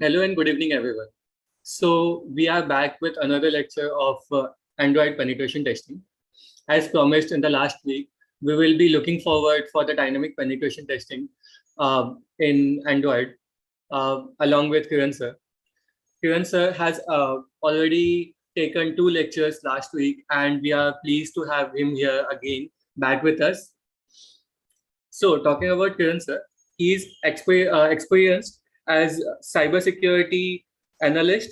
Hello and good evening, everyone. So, we are back with another lecture of Android penetration testing. As promised in the last week, we will be looking forward for the dynamic penetration testing in Android along with Kiran sir. Kiran sir has already taken two lectures last week, and we are pleased to have him here again back with us. So, talking about Kiran sir, he is experienced as cybersecurity analyst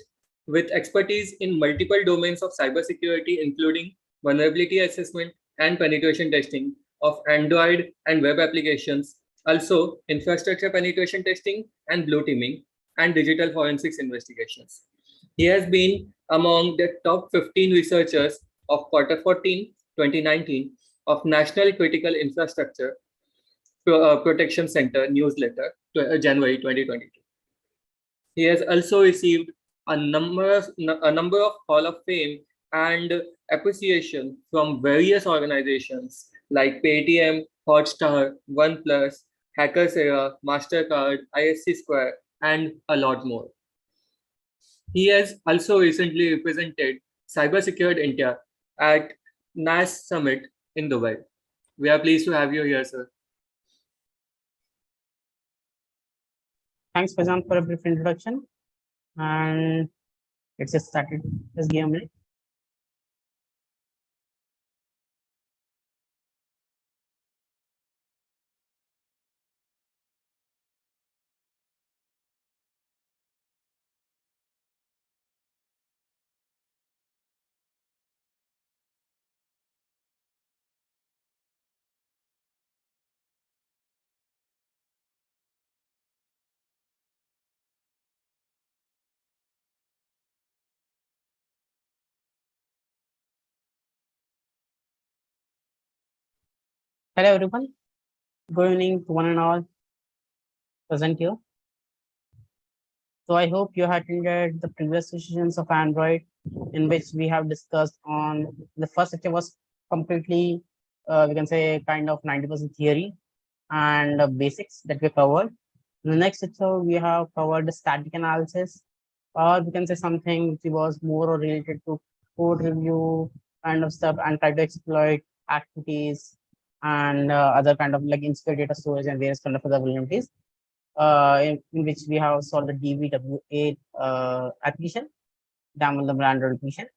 with expertise in multiple domains of cybersecurity, including vulnerability assessment and penetration testing of Android and web applications, also infrastructure penetration testing and blue teaming, and digital forensics investigations. He has been among the top 15 researchers of quarter 14, 2019 of National Critical Infrastructure Protection Center newsletter, January 2022. He has also received a number of Hall of Fame and appreciation from various organizations like Paytm, Hotstar, OnePlus, Hackersera, Mastercard, ISC Square, and a lot more. He has also recently represented Cybersecured India at NAS Summit in Dubai. We are pleased to have you here, sir. Thanks, Faizan, for a brief introduction. And let's get started. Let's give a minute. Hello, everyone. Good evening to one and all present here. So I hope you had attended the previous sessions of Android, in which we have discussed on the first section was completely, we can say, kind of 90% theory and basics that we covered. In the next section, we have covered the static analysis, or we can say something which was more related to code review kind of stuff and try to exploit activities and other kind of like insecure data storage and various kind of other vulnerabilities, in which we have solved the DVW8 application, download the Android application.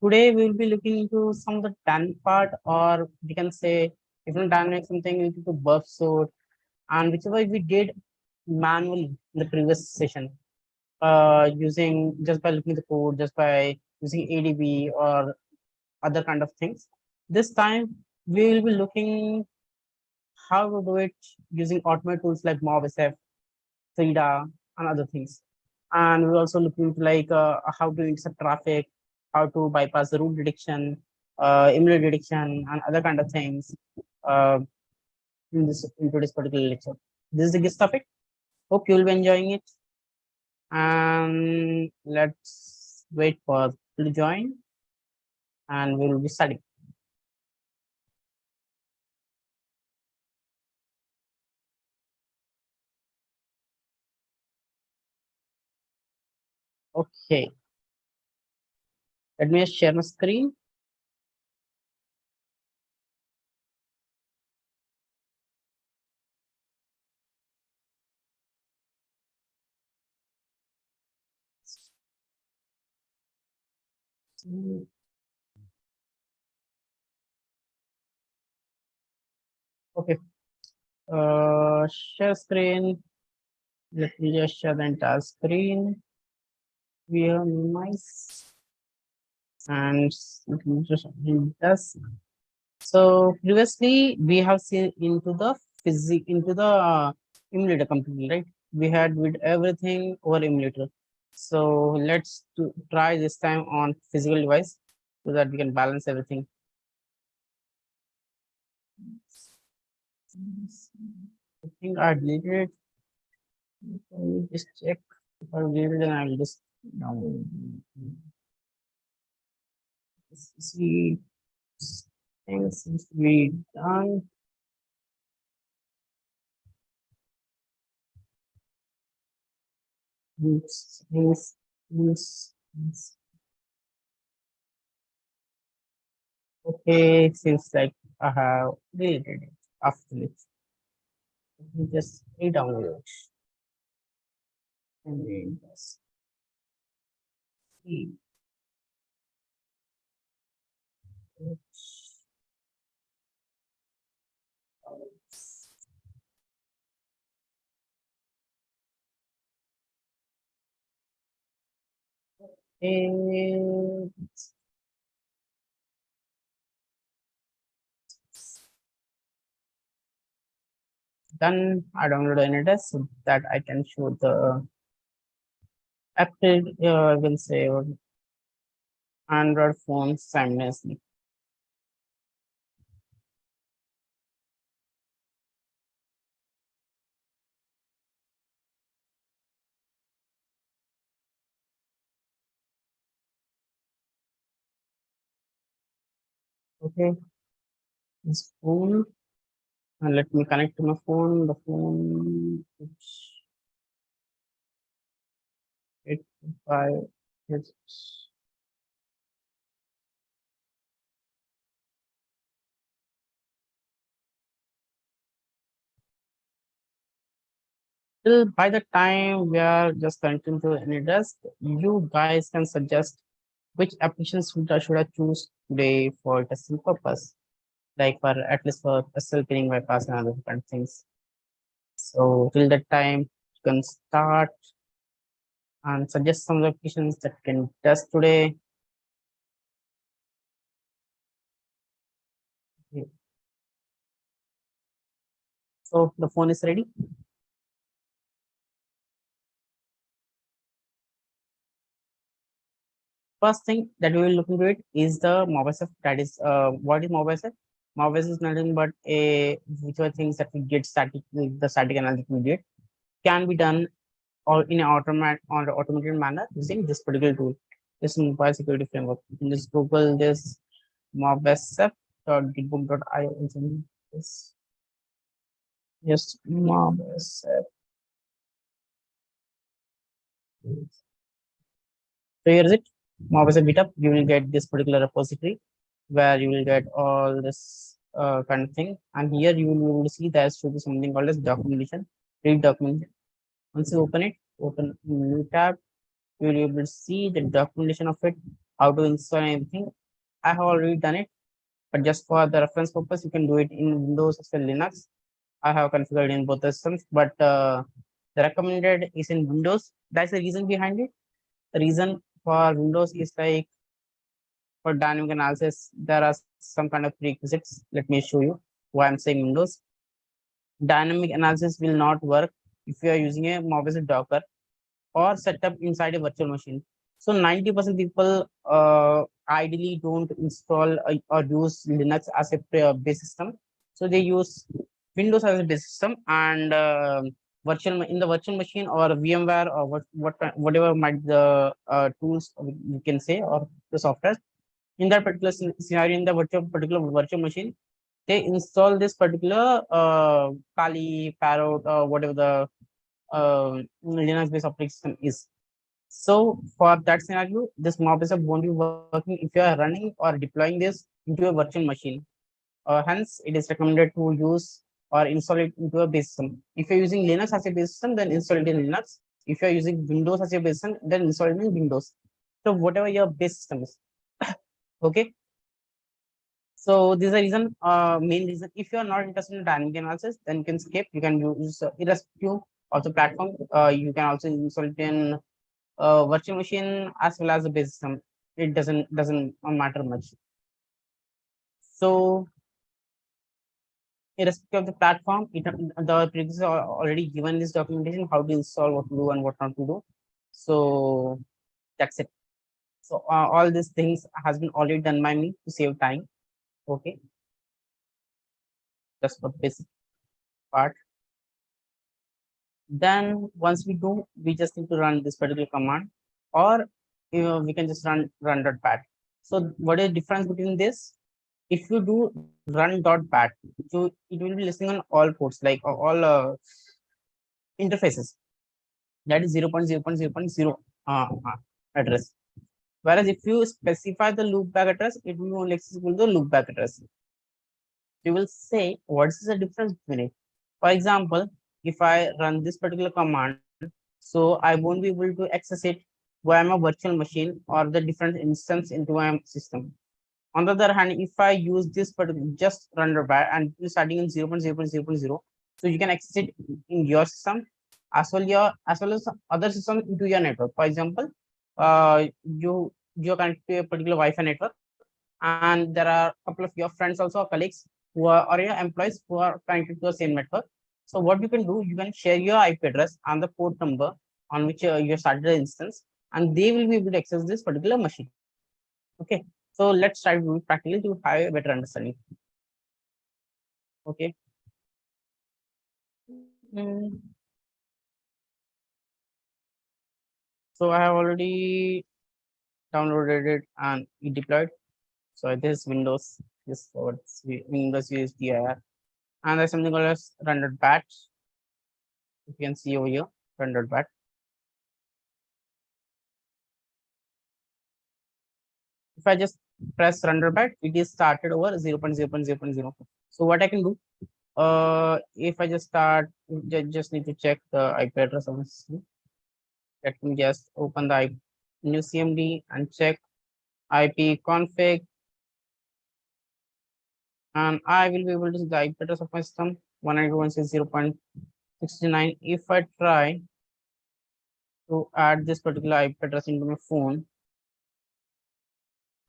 Today we will be looking into some of the dynamic part, or we can say different dynamic something into the bug sort, and whichever we did manually in the previous session, using just by looking at the code, just by using ADB or other kind of things. This time we will be looking how to do it using automated tools like MobSF, FIDA, and other things. And we're also looking into like how to intercept traffic, how to bypass the route detection, emulator detection, and other kind of things into this particular lecture. This is the gist of it. Hope you'll be enjoying it. And let's wait for people to join, and we will be studying. Okay. Let me just share my screen. Okay. Share screen. Let me just share the entire screen. We are nice. And let me just do this. So previously we have seen into the emulator completely, right? We had with everything over emulator. So let's try this time on physical device so that we can balance everything. I think I deleted it. Let me just check. If I deleted it, then I'll just see things seems to be done. Okay, seems like I have deleted it after this. Let me just re-download it. And then just see. And then I download an address so that I can show the Apple, I will say, or Android phone simultaneously. Okay, this phone, and let me connect to my phone. The phone, it's 855. It's till by the time we are just connecting to any desk, you guys can suggest which applications should I choose today for testing purpose, like for at least for SL pinning bypass and other different things. So till that time, you can start and suggest some applications that can test today. Okay. So the phone is ready. First thing that we will look into it is the MobSF. That is, what is MobSF? MobSF is nothing but a which are things that we get static, the static analysis we get can be done or in an automated manner using this particular tool, this mobile security framework. You can just Google this mobsf.gitbook.io and this just mobsf. So here is it. Mobsf GitHub. You will get this particular repository where you will get all this kind of thing. And here you will be able to see there should be something called as documentation, read documentation. Once you open new tab, you will be able to see the documentation of it, how to install anything. I have already done it, but just for the reference purpose, you can do it in Windows as well Linux. I have configured in both the systems, but the recommended is in Windows. That's the reason behind it. The reason for Windows is like for dynamic analysis, there are some kind of prerequisites. Let me show you why I'm saying Windows. Dynamic analysis will not work if you are using a Mobile Docker or set up inside a virtual machine. So 90% people ideally don't install or use Linux as a base system. So they use Windows as a base system and virtual in the virtual machine or VMware or whatever might the tools you can say or the software. In that particular scenario, in the particular virtual machine, they install this particular Kali, Parrot, or whatever the Linux-based operating system is. So for that scenario, this MobSF won't be working if you are running or deploying this into a virtual machine. Hence, it is recommended to use or install it into a base system. If you're using Linux as a base system, then install it in Linux. If you're using Windows as a base system, then install it in Windows. So whatever your base system is. Okay. So this is the reason, main reason. If you are not interested in dynamic analysis, then you can skip. You can use irrespective of the platform. You can also install it in virtual machine as well as the base system. It doesn't matter much. So irrespective of the platform, the previous already given this documentation how to install, what to do, and what not to do. So that's it. So all these things has been already done by me to save time. Okay, just for basic part. Then once we do, we just need to run this particular command, or we can just run.bat. So what is the difference between this? If you do run.bat, so it will be listening on all ports, like all interfaces. that is 0.0.0.0 address. Whereas if you specify the loopback address, it will be only accessible the loopback address. You will say what is the difference between it. For example, if I run this particular command, so I won't be able to access it via my virtual machine or the different instance into my system. On the other hand, if I use this particular just run by and starting in 0.0.0.0, so you can access it in your system as well as other systems into your network. For example, you're connected to a particular Wi-Fi network, and there are a couple of your friends also, colleagues who are or your employees who are connected to the same network. So what you can do, you can share your IP address and the port number on which you started the instance, and they will be able to access this particular machine. Okay, so let's try to do it practically to have a better understanding. Okay. Mm. So I have already downloaded it and it deployed. So this is Windows, this what's Windows USDIR, and there's something called as rendered batch. You can see over here, rendered batch. If I just press render batch, it is started over 0.0.0.0. So what I can do, if I just start, just need to check the IP address of the system. Let me just open the new CMD and check IP config, and I will be able to see the IP address of my system 192.168.0.69. If I try to add this particular IP address into my phone,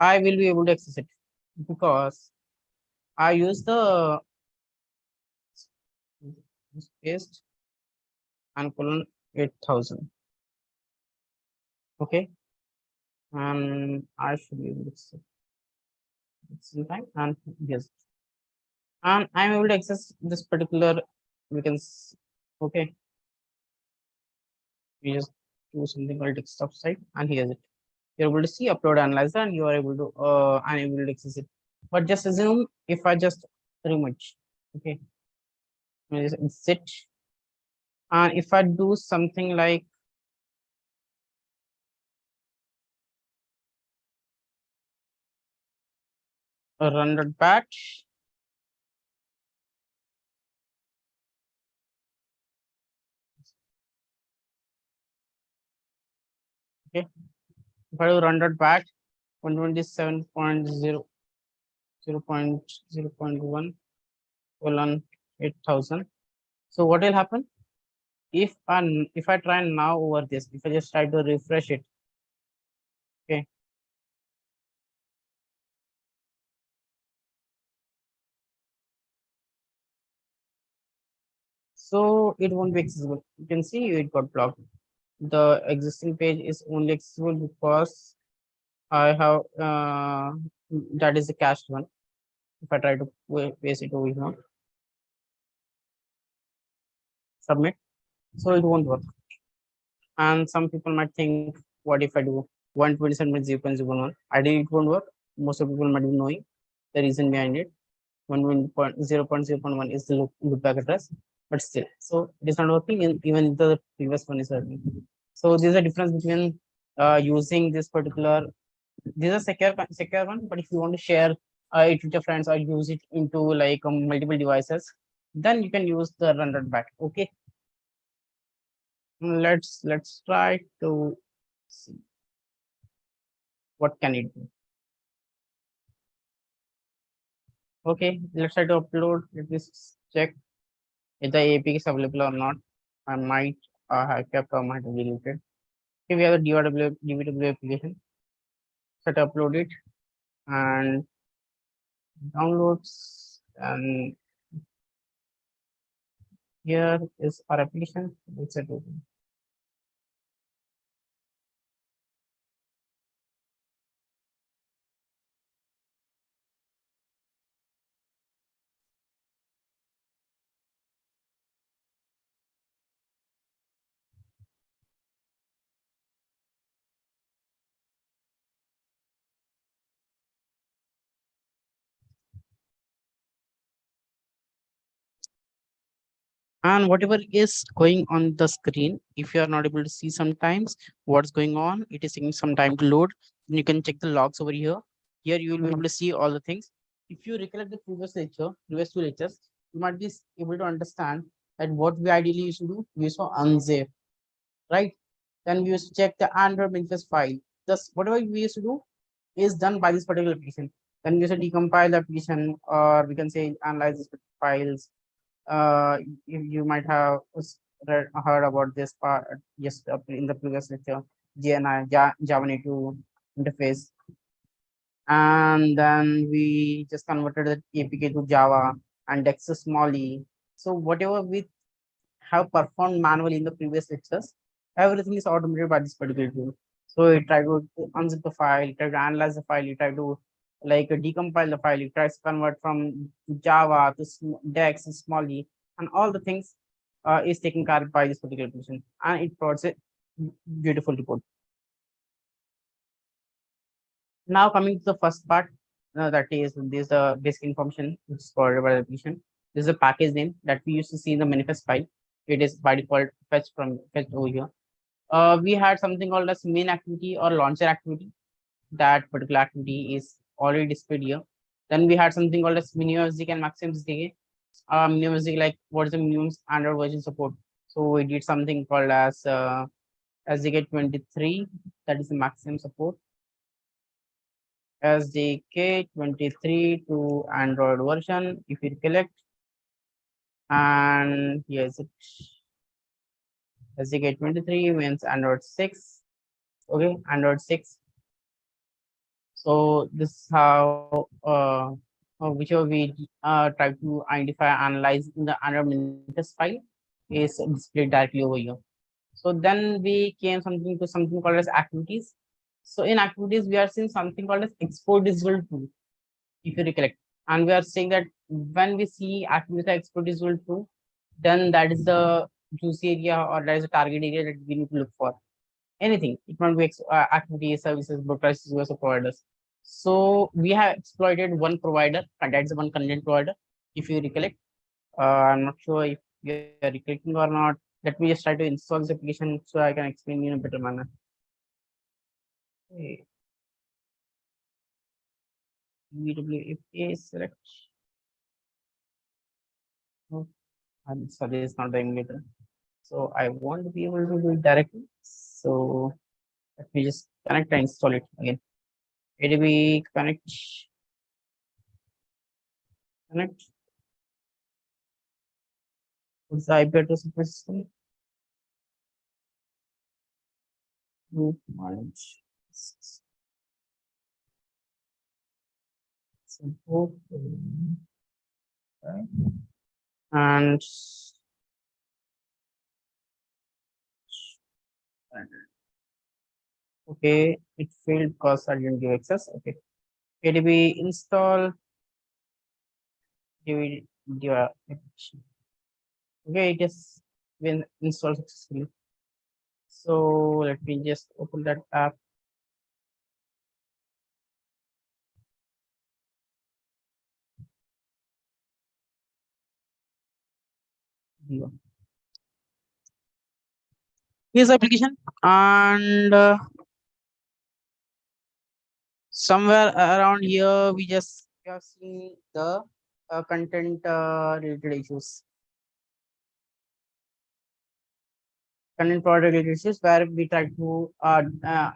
I will be able to access it because I use the paste and colon 8000. Okay, and I should be able to access it time, and yes, and I'm able to access this particular, we can okay, we just do something called desktop site, and here's it. You're able to see upload analyzer, and you are able to I'm able to access it. But just assume if I just remove, okay, just exit, and if I do something like a run batch, okay, if I do run batch 127.0.0.1 colon 8000. So what will happen if I try now over this, if I just try to refresh it, okay, so it won't be accessible. You can see it got blocked. The existing page is only accessible because I have that is the cached one. If I try to paste it over here, submit, so it won't work. And some people might think, what if I do 127.0.0.1? Ideally, it won't work. Most of people might be knowing the reason behind it. 1.0.0.1 is the loopback address, but still, so it is not working. And even the previous one is working. So there's a difference between using this particular. This is a secure one, but if you want to share it with your friends or use it into like multiple devices, then you can use the run back. Okay, let's try to see what can it do. Okay, let's try to upload. Let me check if the APK is available or not. I might have kept or might have deleted. Okay, we have the DWW application. Set upload it and downloads, and here is our application. Let's set open. And whatever is going on the screen, if you are not able to see sometimes what's going on, it is taking some time to load. Then you can check the logs over here. Here you will be able to see all the things. If you recollect the previous two lectures, you might be able to understand that what we ideally used to do, we used to unzip, right? Then we used to check the Android manifest file. Just whatever we used to do is done by this particular application. Then we used to decompile the application, or we can say analyze these files. You might have heard about this part just in the previous lecture, GNI, Java Native interface. And then we just converted the APK to Java and Dexter Smalley. So whatever we have performed manually in the previous lectures, everything is automated by this particular tool. So you try to unzip the file, you try to analyze the file, you try to like decompile the file, you try to convert from Java to Dex and Smalley, and all the things is taken care of by this particular application, and it provides a beautiful report. Now coming to the first part, that is this basic information which is provided by the application. This is a package name that we used to see in the manifest file. It is by default fetched over here. We had something called as main activity or launcher activity. That particular activity is already displayed here. Then we had something called as minimum SDK and maximum SDK. Minimum SDK, like what is the minimum Android version support. So we did something called as SDK 23, that is the maximum support. SDK 23 to Android version, if you recollect. And here's it. SDK 23 means Android 6. Okay, Android 6. So this is how whichever we try to identify, analyze in the Android manifest file is displayed directly over here. So then we came something to something called as activities. So in activities, we are seeing something called as export digital tool, if you recollect. And we are saying that when we see activities like export digital tool, then that is the juicy area, or that is the target area that we need to look for. Anything, it might be activities, services, broadcasters, US providers. So we have exploited one provider, and that's the one content provider, if you recollect. I'm not sure if you're recollecting or not. Let me just try to install this application so I can explain you in a better manner. Okay. WFA select. Oh, I'm sorry, it's not the emulator. So I want to be able to do it directly. So let me just connect and install it again. ADB connect. What's the IP address of the system? Group manage. Support. Okay. And okay, it failed because I didn't give access. Okay. ADB install DVD. Okay, it has been installed successfully. So let me just open that app. Here's the application, and somewhere around here we just have seen the content related issues. Content product related issues where we try to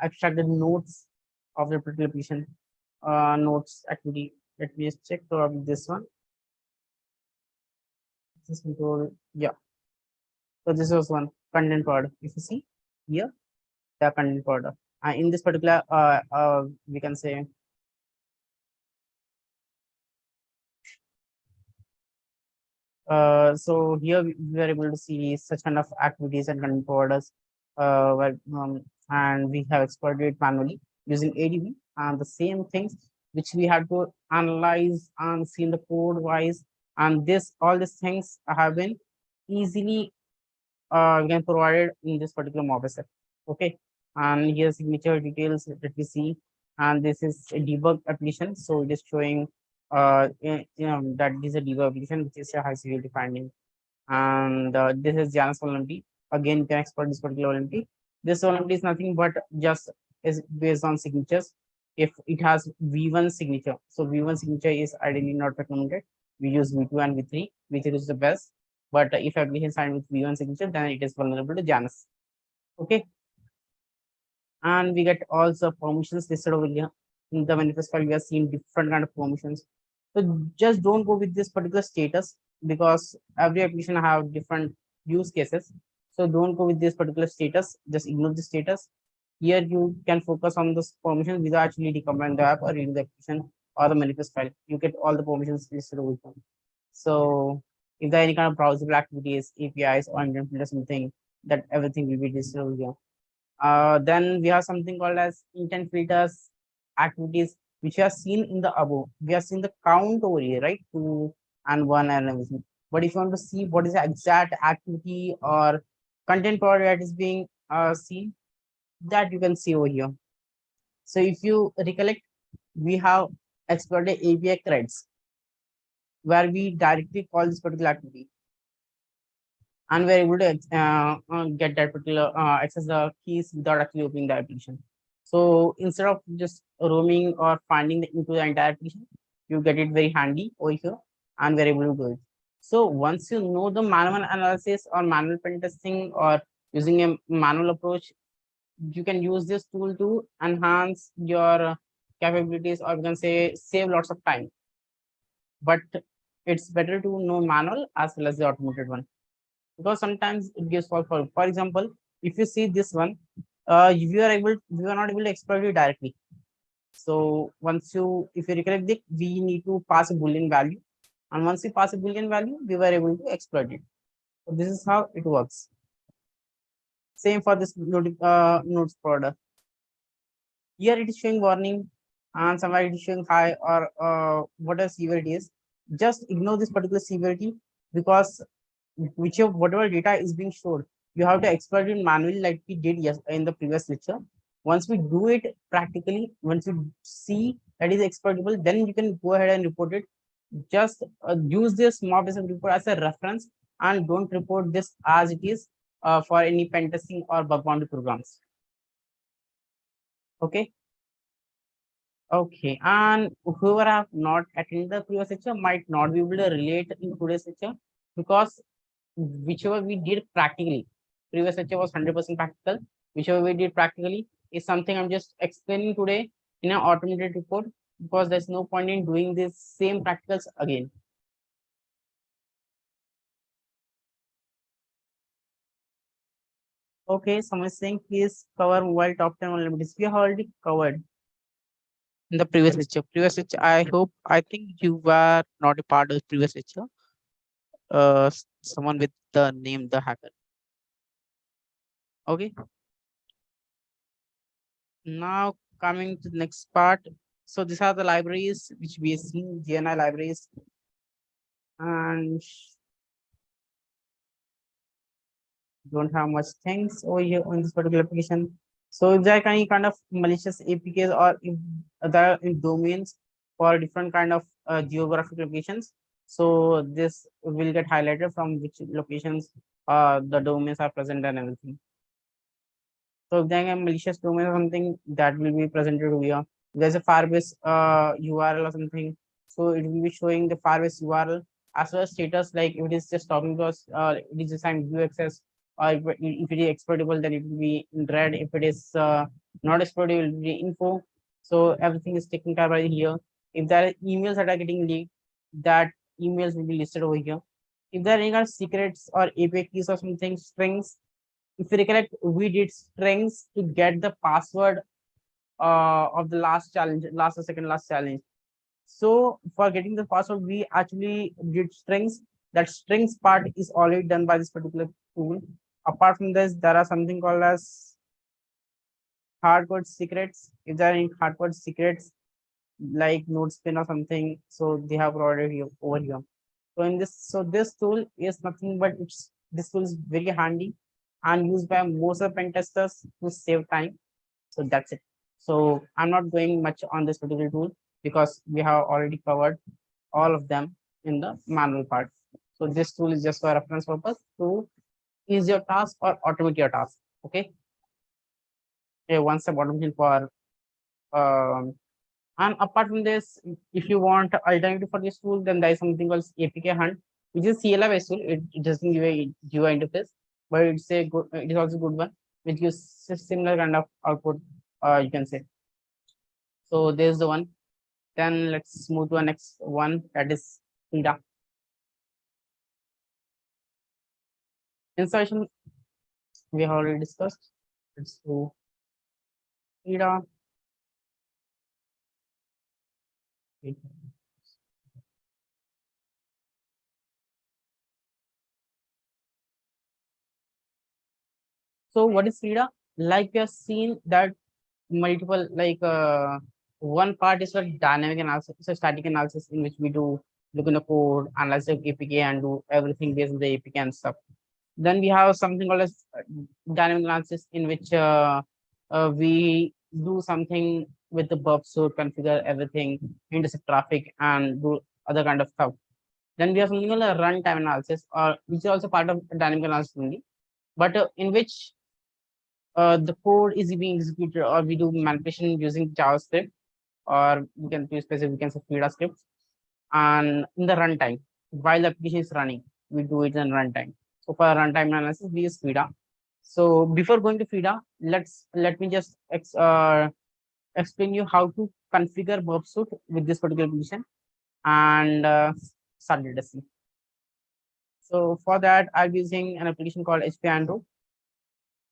extract the notes of the particular application notes activity. Let me just check probably this one. This control, yeah. So this was one content product. If you see here, the content product. In this particular, we can say so here we are able to see such kind of activities and content providers, and we have exploited it manually using ADB, and the same things which we had to analyze and see in the code wise, and this all these things have been easily again provided in this particular mob set. Okay, and here signature details that we see, and this is a debug application, so it is showing that this is a debug application which is a high security finding. And this is Janus vulnerability. Again, you can exploit this particular vulnerability. This vulnerability is nothing but just is based on signatures. If it has V1 signature, so V1 signature is ideally not recommended. We use V2 and V3. V3 is the best. But if application signed with V1 signature, then it is vulnerable to Janus. Okay. And we get also permissions listed over here. In the manifest file, we are seeing different kind of permissions. So just don't go with this particular status because every application have different use cases. So don't go with this particular status. Just ignore the status. Here you can focus on this permission without actually decompiling the app or reading the application or the manifest file. You get all the permissions listed over here. So if there are any kind of browsable activities, APIs, or intent filter something, that everything will be listed over here. Then we have something called as intent filters activities, which we have seen in the above. We have seen the count over here, right? 2 and 1 and everything. But if you want to see what is the exact activity or content provider that is being seen, that you can see over here. So if you recollect, we have exploited API threads where we directly call this particular activity. And we're able to get that particular access the keys without actually opening the application. So instead of just roaming or finding into the entire application, you get it very handy over here, and we're able to do it. So once you know the manual analysis or manual pen testing or using a manual approach, you can use this tool to enhance your capabilities, or you can say save lots of time. But it's better to know manual as well as the automated one, because sometimes it gives false positive. For example, if you see this one, you are not able to exploit it directly. So once if you recollect it, we need to pass a boolean value, and once we pass a boolean value, we were able to exploit it. So this is how it works. Same for this nodes product. Here it is showing warning, and somewhere it is showing high or whatever severity is. Just ignore this particular severity, because whatever data is being stored, you have to exploit it manually like we did in the previous lecture. Once we do it practically, once you see that is exploitable, then you can go ahead and report it. Just use this mob report as a reference, and don't report this as it is for any pen testing or bug bounty programs. Okay. Okay, and whoever have not attended the previous lecture might not be able to relate in today's lecture, because whichever we did practically, previous lecture was 100% practical. Whichever we did practically is something I'm just explaining today in an automated report, because there's no point in doing this same practicals again. Okay, someone is saying please cover mobile top 10 vulnerabilities. We have already covered in the previous lecture. Previous lecture, I think you were not a part of the previous lecture. Someone with the name the hacker. Okay. Now coming to the next part. So these are the libraries which we have seen, GNI libraries, and don't have much things over here on this particular application. So if there are any kind of malicious APKs, or if there are domains for different kind of geographic locations, so this will get highlighted from which locations the domains are present and everything. So if there are malicious domain or something, that will be presented over here. There's a Firebase URL or something, so it will be showing the Firebase URL as well as status, like if it is just talking to us, it is assigned view access, or if it is exploitable, then it will be in red. If it is not exploitable, it will be info. So everything is taken care of by here. If there are emails that are getting leaked, that emails will be listed over here. If there are any kind of secrets or API keys or something, strings, if you recollect, we did strings to get the password of the last challenge, last or second last challenge. So for getting the password, we actually did strings. That strings part is already done by this particular tool. Apart from this, there are something called as hardcode secrets. If there are any hardcode secrets like NodeSpin or something, so they have provided here over here. So in this, so this tool is nothing but this tool is very handy and used by most of pen testers to save time. So that's it. So I'm not going much on this particular tool because we have already covered all of them in the manual part. So this tool is just for reference purpose to ease your task or automate your task. Okay. A one step automation for and apart from this, if you want alternative for this tool, then there is something called APK Hunt, which is CLI based tool. It doesn't give a GUI interface, but it's a good. It is also a good one, which gives similar kind of output. You can say. So there's the one. Then let's move to the next one, that is Pida. Installation we have already discussed. Let's do Pida. So what is Frida? Like we have seen that multiple one part is for dynamic analysis, so static analysis in which we do look in the code, analyze the APK and do everything based on the APK and stuff. Then we have something called as dynamic analysis in which we do something with the burp suite, configure everything, intercept traffic and do other kind of stuff. Then we have something called a runtime analysis, or which is also part of dynamic analysis only, but in which the code is being executed, or we do manipulation using JavaScript, or we can be specific, we can say Fida scripts, and in the runtime, while the application is running, we do it in runtime. So for runtime analysis, we use Fida. So before going to Fida, let me just explain you how to configure burp suite with this particular application and start the testing. So for that, I'll be using an application called HP Android.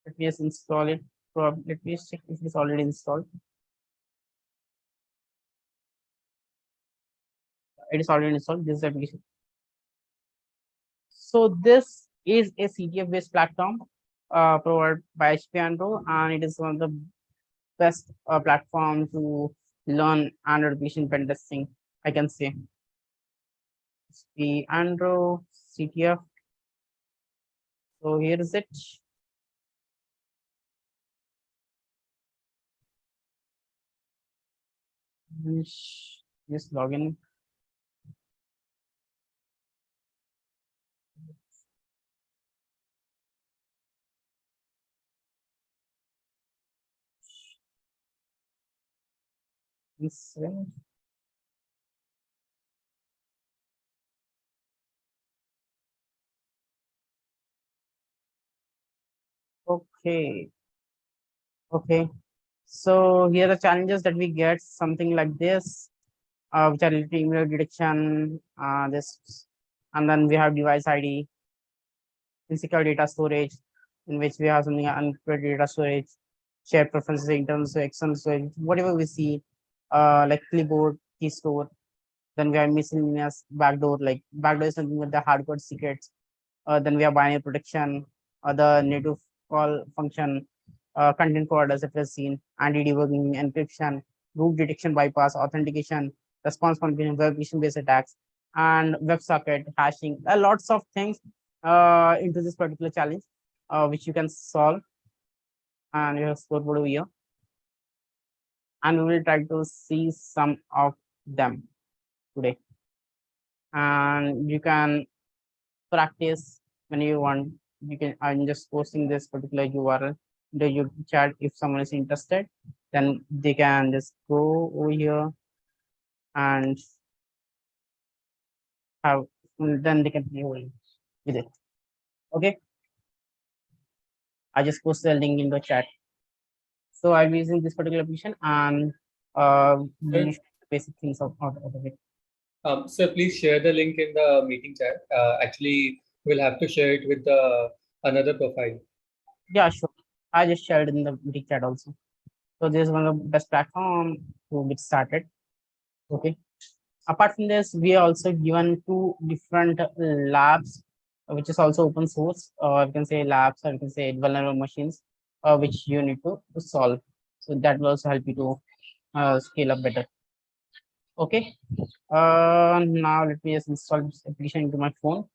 Let me just install it. Let me check if it's already installed. It is already installed. This application. So this is a CTF based platform provided by HP Android, and it is one of the best platform to learn Android application pen testing, I can say. HP Android CTF. So here is it. Just log in. Okay. Okay. So here are the challenges that we get, something like this, which are related to email detection, this, and then we have device ID, insecure data storage, in which we have something unencrypted data storage, shared preferences, internal storage, external storage, whatever we see, like clipboard, key store. Then we have miscellaneous backdoor, like backdoor is something with the hardcode secrets. Then we have binary protection, the native call function, content forwarders if we've seen, anti-debugging, encryption, root detection bypass, authentication, response function, web application based attacks, and WebSocket hashing. There are lots of things into this particular challenge, which you can solve. And you have scoreboard over here. And we will try to see some of them today. And you can practice when you want. You can, I'm just posting this particular URL in the YouTube chat. If someone is interested, then they can just go over here and have, then they can play with it. Okay. I just posted the link in the chat. So I'm using this particular application and basic things out of it. So please share the link in the meeting chat. Actually, we'll have to share it with the another profile. Yeah, sure. I just shared in the meeting chat also. So this is one of the best platform to get started. Okay. Apart from this, we are also given two different labs, which is also open source, or you can say labs, or you can say vulnerable machines, which you need to solve. So that will also help you to scale up better. Okay. Now let me just install this application into my phone.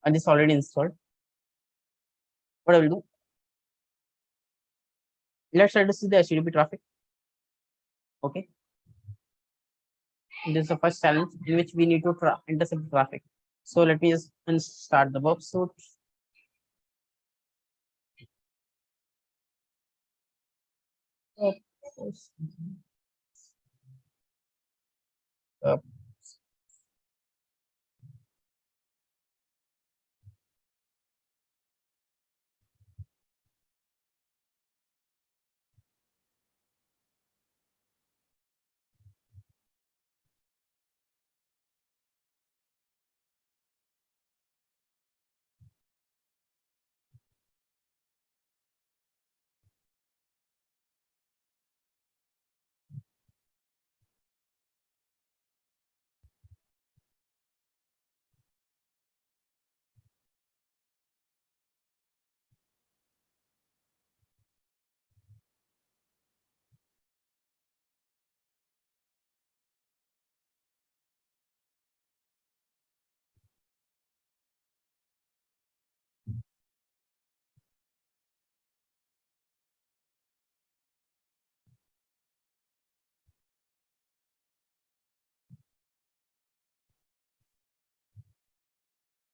And this already installed. What I will do? Let's try to see the HTTP traffic. Okay. This is the first challenge in which we need to intercept traffic. So let me just start the box suit. Up.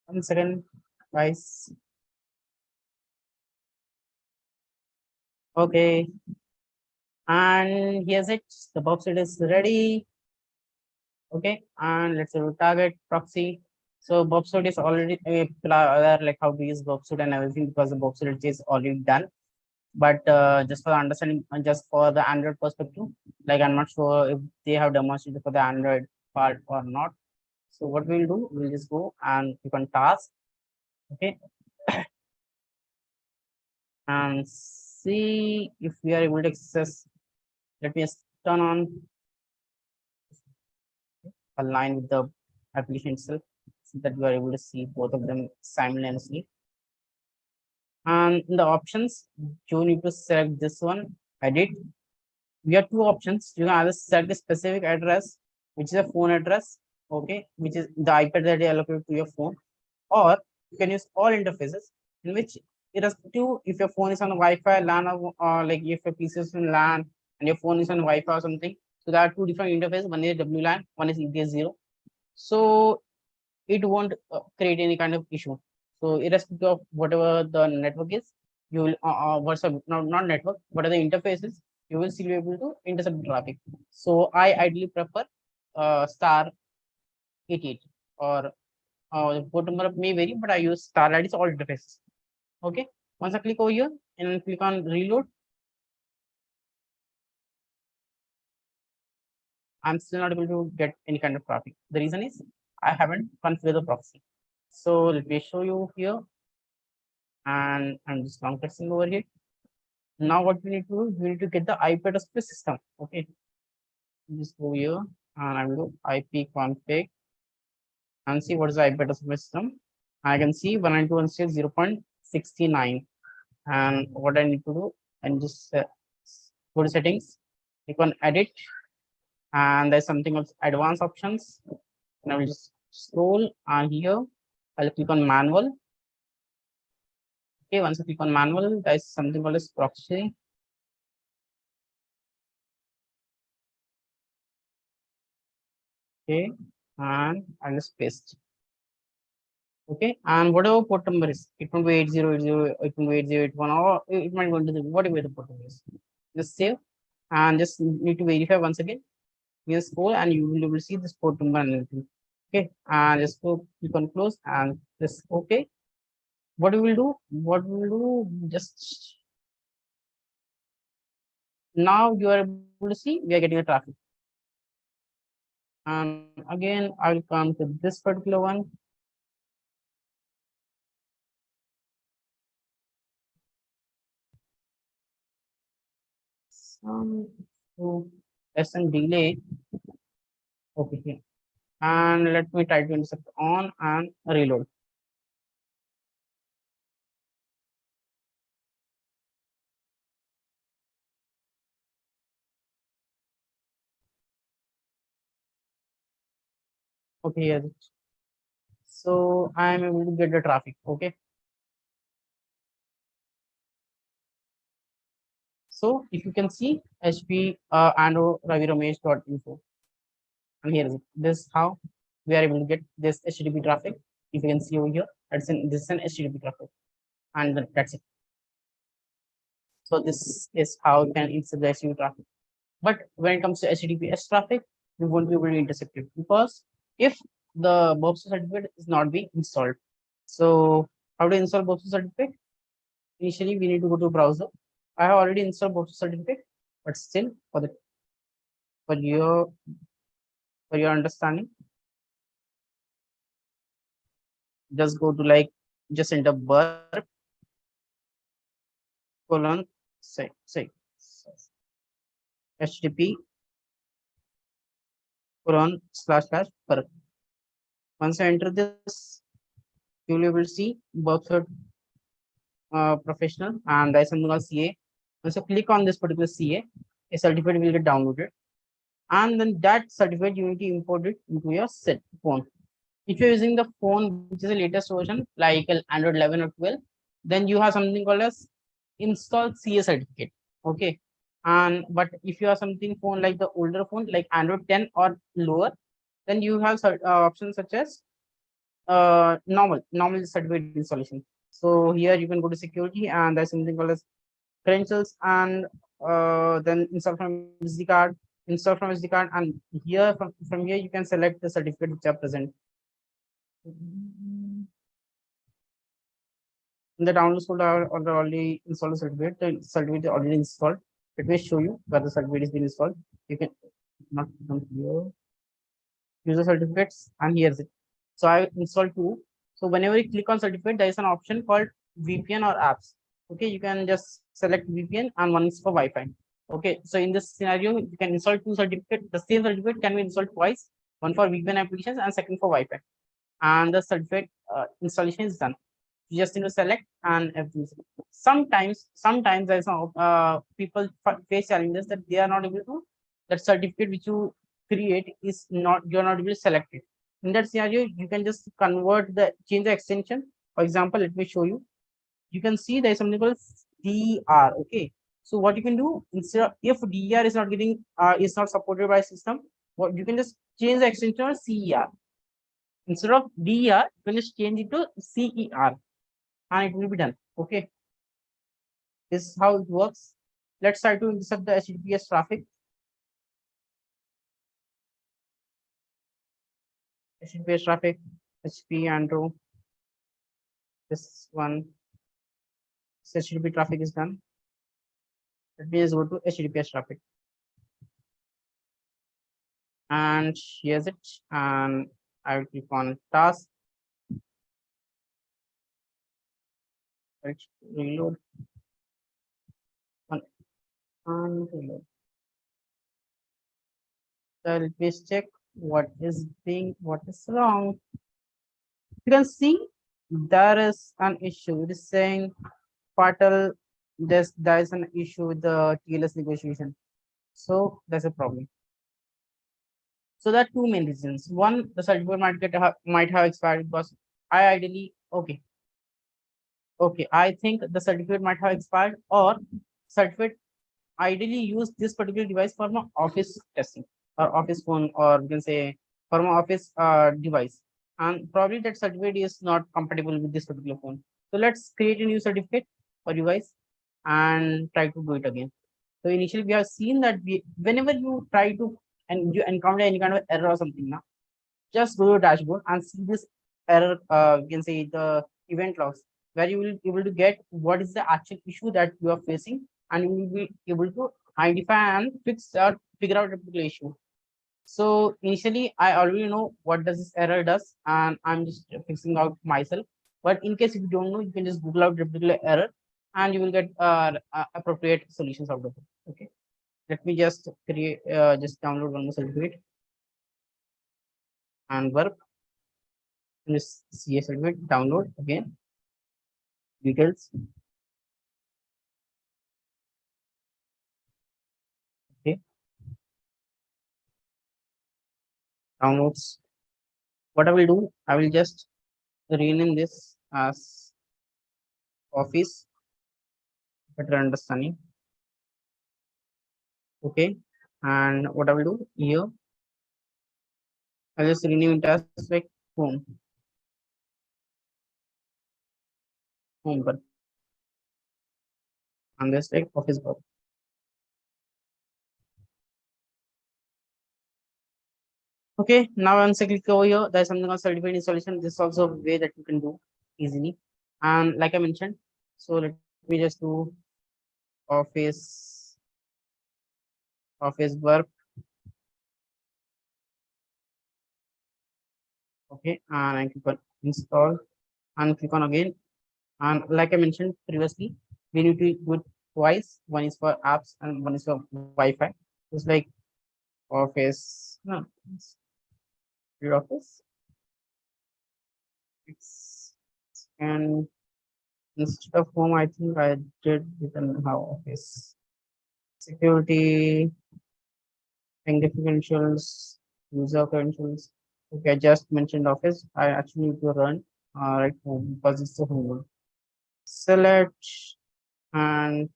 One second, guys. Okay, and here's it. The box it is ready. Okay, and let's say target proxy. So Bobsuit is already aware like how to use Bobsuit and everything because the Bobsuit is already done. But just for understanding, just for the Android perspective, like I'm not sure if they have demonstrated for the Android part or not. So what we'll do, we'll just go and click on task. Okay, and see if we are able to access. Let me just turn on align with the application itself so that you are able to see both of them simultaneously. And in the options, you need to select this one, edit. We have two options. You can either select a specific address, which is a phone address, okay, which is the IP that you allocate to your phone, or you can use all interfaces in which irrespective if your phone is on Wi-Fi, LAN, or like if your PC is on LAN and your phone is on Wi-Fi or something. So there are two different interfaces. One is WLAN, one is ETS0. So it won't create any kind of issue. So irrespective of whatever the network is, you will what's a not network, what are the interfaces, you will still be able to intercept traffic. So I ideally prefer star 88 or port number may vary, but I use star IDs all interfaces. Okay. Once I click over here and click on reload, I'm still not able to get any kind of traffic. The reason is I haven't configured the proxy. So let me show you here. And I'm just long pressing over here. Now what we need to do, we need to get the IP address of the system. Okay. Just go here and I will do IP config and see what is the IP address of my system. I can see 192.168.0.69. And what I need to do, and just go to settings, click on edit, and there's something called advanced options. And I will just scroll and here I'll click on manual. Okay, once I click on manual, there's something called as proxy. Okay, and I'll just paste. Okay, and whatever port number is, it will be 8080, it will be 8081, or it might go into the whatever the port number is. Just save and just need to verify once again. Just go and you will be able to see this port number and everything. Okay, and just go click on close and this okay. What we will do, just now you are able to see we are getting a traffic. And again, I will come to this particular one. So there's some delay. Okay, here. And let me try to intercept on and reload. Okay, here. So I am able to get the traffic. Okay. So if you can see HP Andro Ravi Ramesh.info. And here is it. This is how we are able to get this HTTP traffic. If you can see over here, this is an HTTP traffic, and that's it. So this is how you can insert the HTTP traffic. But when it comes to HTTPS traffic, we won't be able to intercept it because if the Bobso certificate is not being installed. So how to install Bobso certificate? Initially, we need to go to browser. I have already installed Bobso certificate, but still for your for your understanding, just go to like just enter burp colon say http colon // burp. Once I enter this, you will be able to see burp professional, and there is something called CA. Once you click on this particular CA, a certificate will get downloaded, and then that certificate you need to import it into your set phone. If you're using the phone which is the latest version, like Android 11 or 12, then you have something called as install CA certificate. Okay. And but if you have something phone like the older phone, like Android 10 or lower, then you have options such as normal certificate installation. So here you can go to security, and there's something called as credentials, and then install from SD card, and here from here you can select the certificate which are present. In the download folder already installed the certificate. The certificate is already installed. Let me show you where the certificate is being installed. You can not come here. User certificates, and here's it. So I installed two. So whenever you click on certificate, there is an option called VPN or apps. Okay, you can just select VPN, and one is for Wi-Fi. Okay, so in this scenario, you can install two certificates. The same certificate can be installed twice, one for VPN applications and second for Wi-Fi. And the certificate installation is done. You just need to select and everything. Sometimes there's people face challenges that they are not able to, that certificate which you create is not, you're not able to select it. In that scenario, you can just change the extension. For example, let me show you. You can see there's something called DR. Okay, so what you can do, instead of, if DR is not getting is not supported by system, what you can just change the extension to CER. Instead of DR, you can just change it to CER, and it will be done. Okay, this is how it works. Let's try to intercept the HTTPS traffic. HTTPS traffic, HTTP Andro. This one, this HTTP traffic is done. Let me just go to HTTPS traffic, and here's it. And I will click on task. Let's reload and reload. So let me check what is wrong. You can see there is an issue. It is saying Patel, there is an issue with the TLS negotiation. So there's a problem. So there are two main reasons. One, the certificate might have expired because I ideally okay. I think the certificate might have expired, or certificate ideally use this particular device for my office testing or office phone, or you can say for my office device, and probably that certificate is not compatible with this particular phone. So let's create a new certificate for device and try to do it again. So initially we have seen that whenever you try to and you encounter any kind of error or something now, just go to dashboard and see this error, you can say the event logs, where you will be able to get what is the actual issue that you are facing, and you will be able to identify and figure out a particular issue. So initially I already know what does this error does, and I'm just fixing out myself. But in case if you don't know, you can just Google out the particular error, and you will get appropriate solutions out of it. Okay, let me just just download one more certificate and work. This CA certificate, download again, details. Okay, downloads. What I will do, I will just rename this as office, better understanding. Okay, and what I will do here, I'll just rename it as like home. homework. And this like office work. Okay, now once I click over here, there's something called certified installation. This is also a way that you can do easily. And like I mentioned, so let me just do office office work. Okay, and I click on install and click on again. And like I mentioned previously, we need to do it twice. One is for apps and one is for Wi-Fi. It's like office. No, it's office. It's and instead of home, I think I did written how office security, identity credentials, user credentials. Okay, I just mentioned office. I actually need to run right home because it's the home one. Select and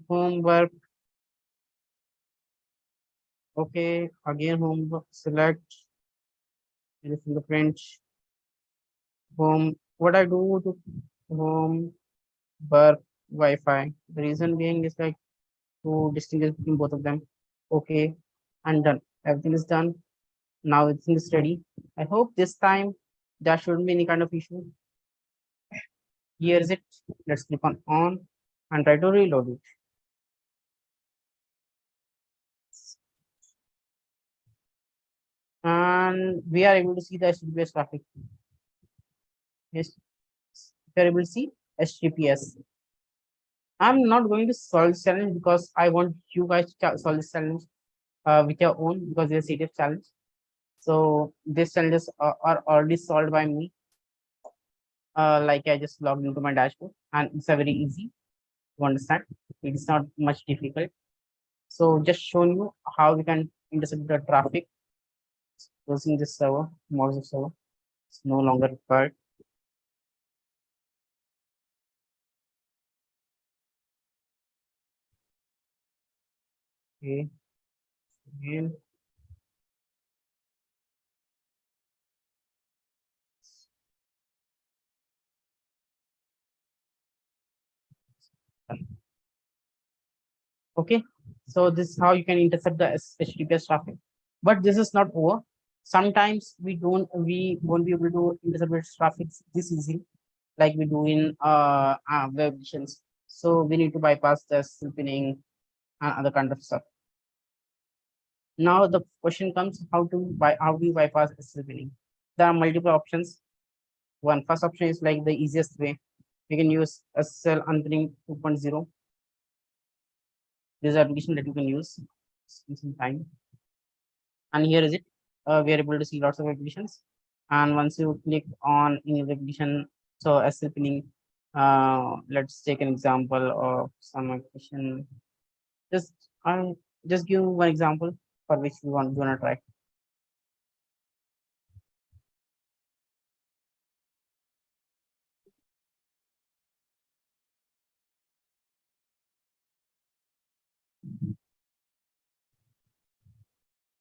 homework. Okay, again homework. Select fingerprint home. What I do to home work Wi-Fi. The reason being is like to distinguish between both of them. Okay, and done. Everything is done. Now everything is ready. I hope this time there shouldn't be any kind of issue. Here is it. Let's click on and try to reload it. And we are able to see the HTTPS traffic. Yes, we are able to see HTTPS. I'm not going to solve this challenge because I want you guys to solve this challenge with your own because it's a serious challenge. So these challenges are already solved by me. Like I just logged into my dashboard and it's a very easy to understand. It's not much difficult. So just showing you how we can intercept the traffic using this server, Mozilla server. It's no longer required. Okay, again. Okay, so this is how you can intercept the HTTPS traffic. But this is not over. Sometimes we won't be able to intercept the traffic this easily, like we do in web applications. So we need to bypass the spinning and other kind of stuff. Now the question comes how do you bypass spinning? There are multiple options. One first option is like the easiest way. We can use SSL unpinning 2.0. This is application that you can use in some time. And here is it. We are able to see lots of applications. And once you click on any application, so SSL pinning, let's take an example of some application. Just just give one example for which we want to try.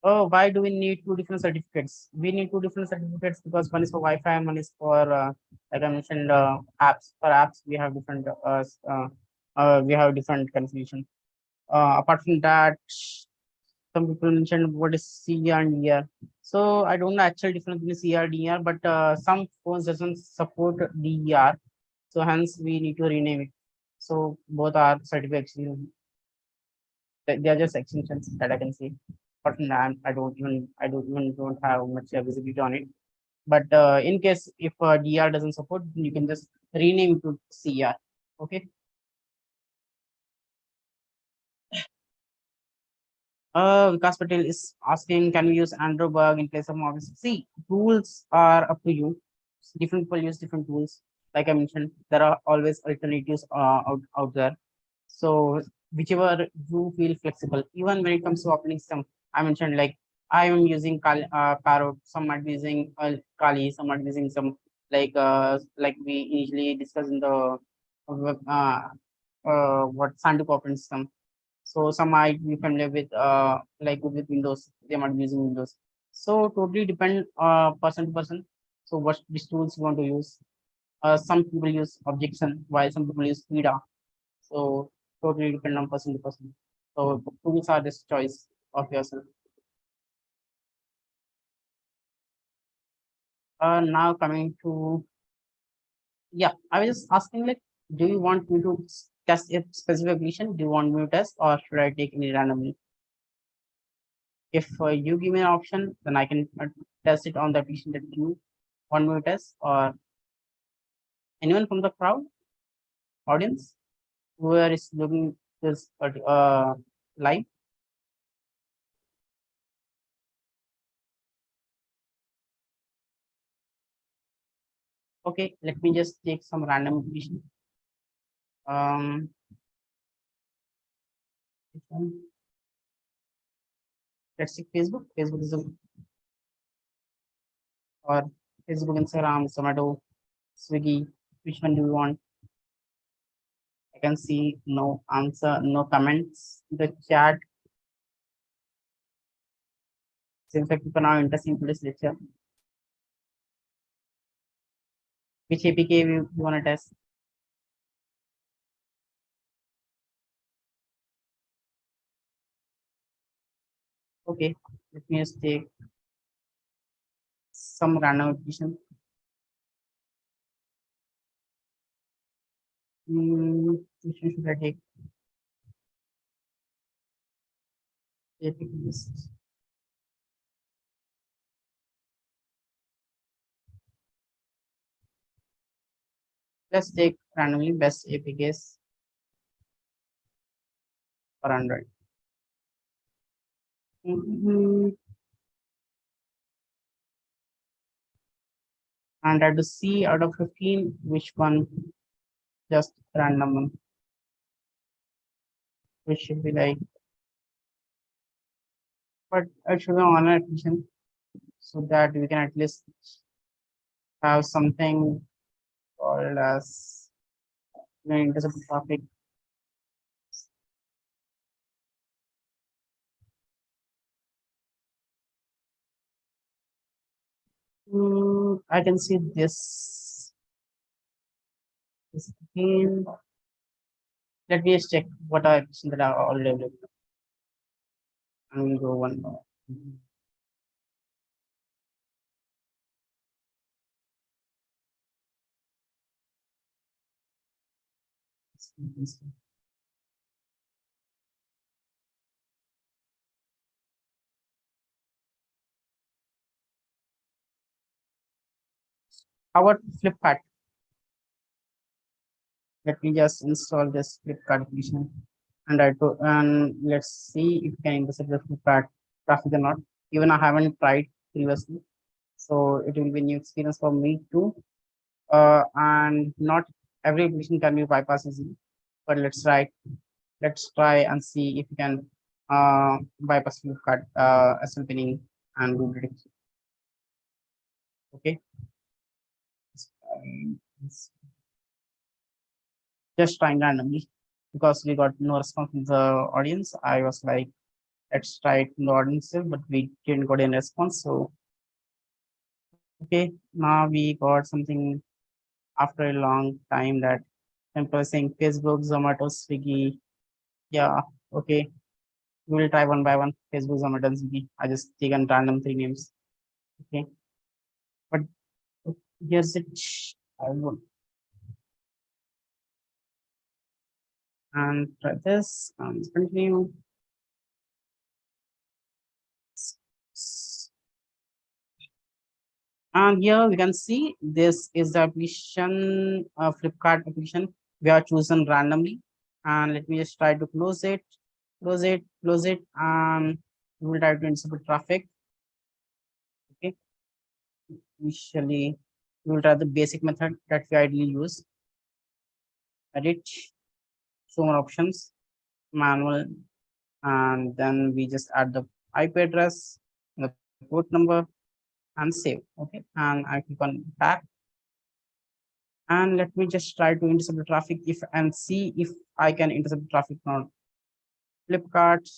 Oh, why do we need two different certificates? We need two different certificates because one is for Wi-Fi and one is for, like I mentioned, apps. For apps, we have different configuration. Apart from that, some people mentioned what is CR and DR. So I don't know actual difference between CR DR, but some phones doesn't support DER. So hence we need to rename it. So both are certificates. They are just extensions that I can see. But I don't even don't have much visibility on it. But in case if DR doesn't support, you can just rename it to CR. Okay. Vikas Patel is asking, can we use Android bug in place of Morgan? See, tools are up to you. Different people use different tools. Like I mentioned, there are always alternatives out there. So whichever you feel flexible, even when it comes to operating system, I mentioned like I am using Parrot, some might be using Kali, some might be using some like we initially discussed in the what Sandup operating system. So some might be familiar with like with Windows, they might be using Windows. So totally depend person to person. So what these tools you want to use. Some people use objection, while some people use PIDA. So totally depend on person to person. So tools are this choice of yourself. Now coming to, yeah, I was just asking, like, do you want me to test a specific application? Do you want me to test, or should I take any randomly? If you give me an option, then I can test it on the application that you want me to test, or anyone from the crowd audience who is looking this live. Okay, let me just take some random application. Um, which one? Let's take Facebook. Facebook is a, or Facebook, Instagram, Zomato, Swiggy. Which one do you want? I can see no answer, no comments. The chat seems like people are now interested in today's lecture. Which APK you want to test? Okay, let me just take some random application. Which one should I take? APKs. Let's take randomly best APKs for Android. And I have to see out of 15 which one, just random one, which should be like, but it should be online application so that we can at least have something called as intercept traffic. I can see this again. Let me just check what are applications that are already available. And we'll go one more. How about Flipkart? Let me just install this Flipkart application, and let's see if we can intercept the Flipkart traffic or not. Even I haven't tried previously, so it will be a new experience for me too. And not every application can be bypassed easily, but let's try. Let's try and see if we can bypass Flipkart as pinning and do it. Okay. Um, just trying randomly because we got no response from the audience. I was like, let's try it in the audience, but we didn't get any response. So, okay, now we got something after a long time that people are saying Facebook, Zomato, Swiggy. Yeah, okay, we will try one by one. Facebook, Zomato, and Swiggy. I just taken random three names. Okay, but here's it. I will and try this and continue. And here we can see this is the application, Flipkart application. We are chosen randomly. And let me just try to close it, close it, close it, and we will try to disable traffic. Okay. Initially, we will try the basic method that we ideally use. Edit, show more options, manual, and then we just add the IP address, the port number, and save. Okay. And I click on back. And let me just try to intercept the traffic if and see if I can intercept the traffic on Flipkart.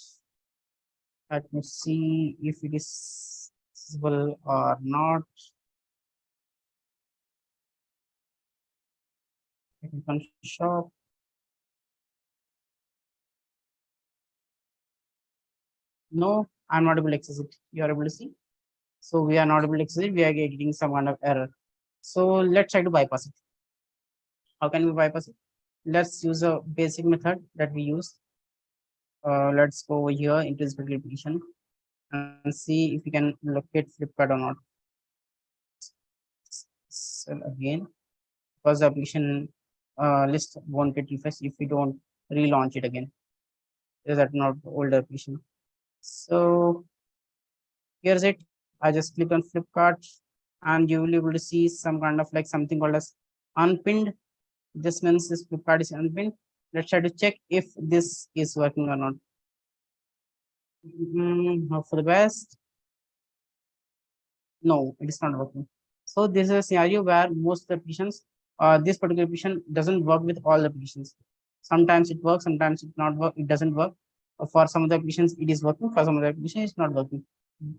Let me see if it is visible or not. Click on shop. No, I'm not able to access it. You are able to see. So we are not able to access it. We are getting some kind of error. So let's try to bypass it. How can we bypass it? Let's use a basic method that we use. Let's go over here into this particular application and see if we can locate Flipkart or not. So again, because the application list won't get refreshed if we don't relaunch it again. Is that not older application? So here's it. I just click on Flipkart and you will be able to see some kind of like something called as unpinned. This means this Flipkart is unpinned. Let's try to check if this is working or not. Hope for the best. No, it is not working. So this is a scenario where most applications, this particular application doesn't work with all the applications. Sometimes it works, sometimes it not work. It doesn't work. For some of the applications, it is working. For some of the applications, it's not working.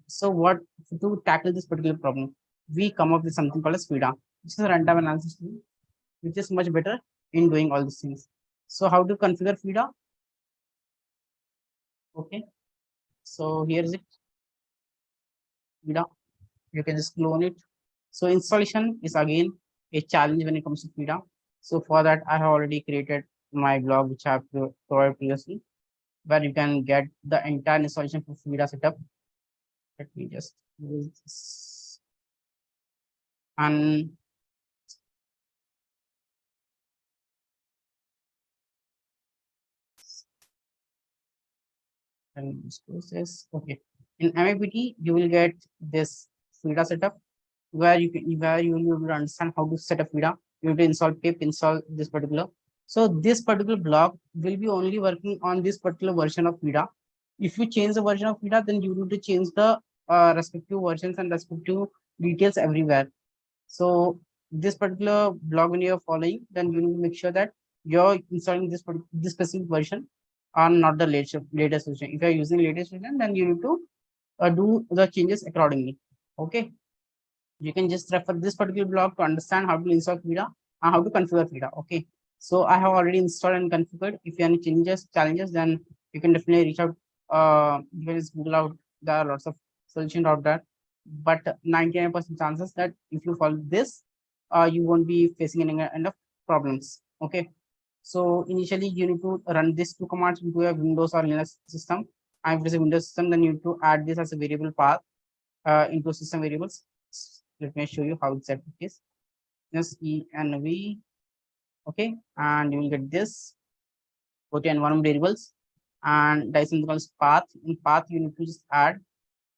So what to tackle this particular problem? We come up with something called as FIDA, which is a runtime analysis tool, which is much better in doing all these things. So how to configure FIDA? Okay. So here is it. FIDA. You can just clone it. So installation is again a challenge when it comes to FIDA. So for that, I have already created my blog, which I have provided previously, where you can get the entire installation for FIDA setup. Let me just use this. And process. Okay. In MAPT, you will get this FIDA setup where you will be able to understand how to set up FIDA. You have to install pip, install this particular. So this particular block will be only working on this particular version of FIDA. If you change the version of FIDA, then you need to change the respective versions and respective details everywhere. So this particular block when you are following, then you need to make sure that you're installing this specific version are not the latest version. If you are using latest version, then you need to do the changes accordingly. Okay. You can just refer this particular blog to understand how to install FIDA and how to configure FIDA. Okay. So I have already installed and configured. If you have any challenges, then you can definitely reach out. You can just Google out. There are lots of solutions out there. But 99% chances that if you follow this, you won't be facing any kind of problems. Okay. So initially you need to run these two commands into a Windows or Linux system. And if it is a Windows system, then you need to add this as a variable path into system variables. Let me show you how exactly it is. Just env, okay, and you will get this. Go to environment variables, and there is something called path. In path, you need to just add.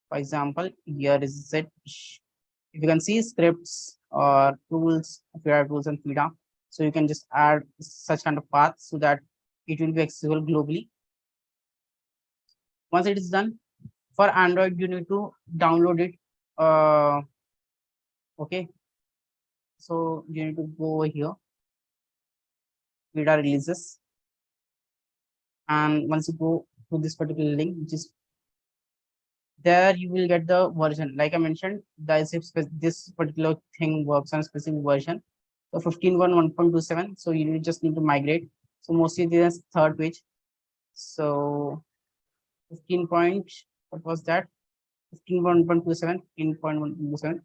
For example, here is it. If you can see scripts or tools, FIDA tools and FIDA, so you can just add such kind of path so that it will be accessible globally. Once it is done, for Android, you need to download it. Okay, so you need to go over here, FIDA releases, and once you go to this particular link, which is there, you will get the version. Like I mentioned, this particular thing works on a specific version. So 15.1.27. So you just need to migrate. So mostly this is third page. So 15 point, what was that? 15.1.27, 15.1.27.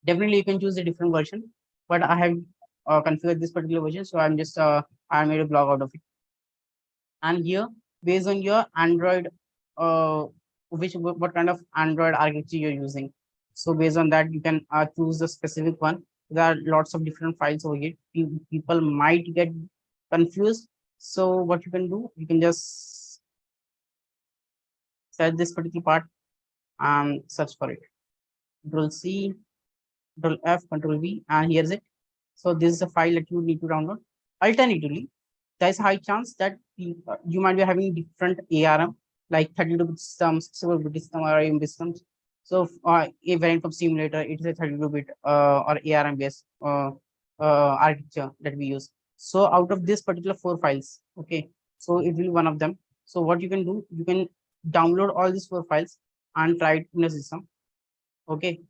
Definitely you can choose a different version, but I have configured this particular version. So I'm just I made a blog out of it. And here, based on your Android, what kind of Android architecture you're using. So based on that, you can choose the specific one. There are lots of different files over here. People might get confused. So what you can do, you can just set this particular part and search for it. Control C, Control F, Control V, and here's it. So this is a file that you need to download. Alternatively, there's a high chance that you might be having different ARM, like 32-bit systems, 64-bit system, or ARM systems. So a variant of simulator, it is a 32-bit or ARM based architecture that we use. So out of this particular 4 files, okay, so it will be one of them. So what you can do, you can download all these 4 files and try it in a system. Okay.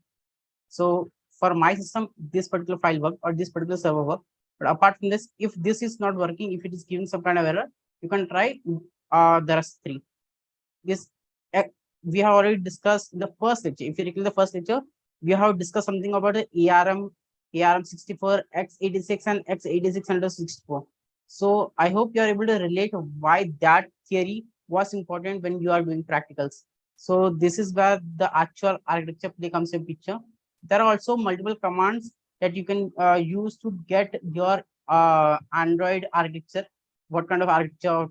So for my system, this particular file work or this particular server work. But apart from this, if this is not working, if it is giving some kind of error, you can try the rest three. This we have already discussed in the first lecture. If you recall the first lecture, we have discussed something about the ARM 64, x86, and x86 64. So I hope you are able to relate why that theory was important when you are doing practicals. So this is where the actual architecture becomes a picture. There are also multiple commands that you can use to get your Android architecture. What kind of architecture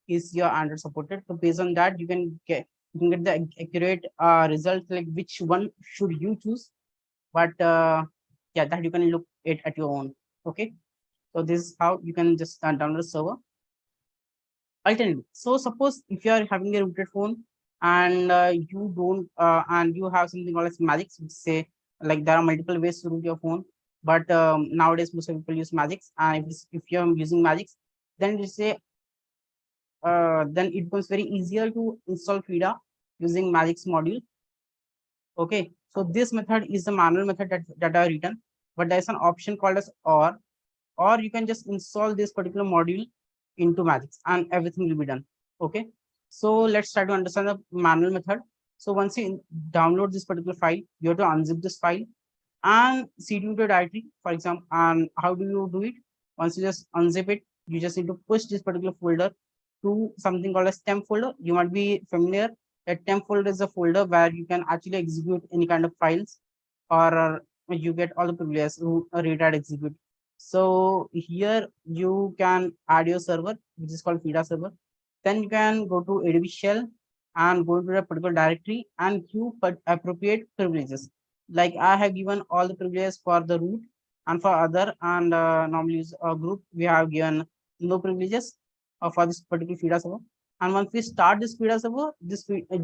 is your Android supported? So based on that, you can get the accurate results, like which one should you choose. But yeah, that you can look it at your own. Okay, so this is how you can just download the server. Alternative. So suppose if you are having a rooted phone and you don't and you have something called as Magics, which say like there are multiple ways to root your phone, but nowadays most of people use Magics, and if you're using Magics, then you say then it becomes very easier to install FIDA using Magic's module. Okay, so this method is the manual method that I written, but there's an option called as or you can just install this particular module into Magix and everything will be done. Okay, so let's try to understand the manual method. So once you download this particular file, you have to unzip this file and cd into a directory, for example. And how do you do it? Once you just unzip it, you just need to push this particular folder to something called as temp folder. You might be familiar that temp folder is a folder where you can actually execute any kind of files, or you get all the privileges to read and execute. So here you can add your server, which is called FIDA server. Then you can go to ADB shell and go to a particular directory and queue appropriate privileges. Like I have given all the privileges for the root, and for other and normally use a group, we have given no privileges for this particular FIDA server. And once we start this FIDA server,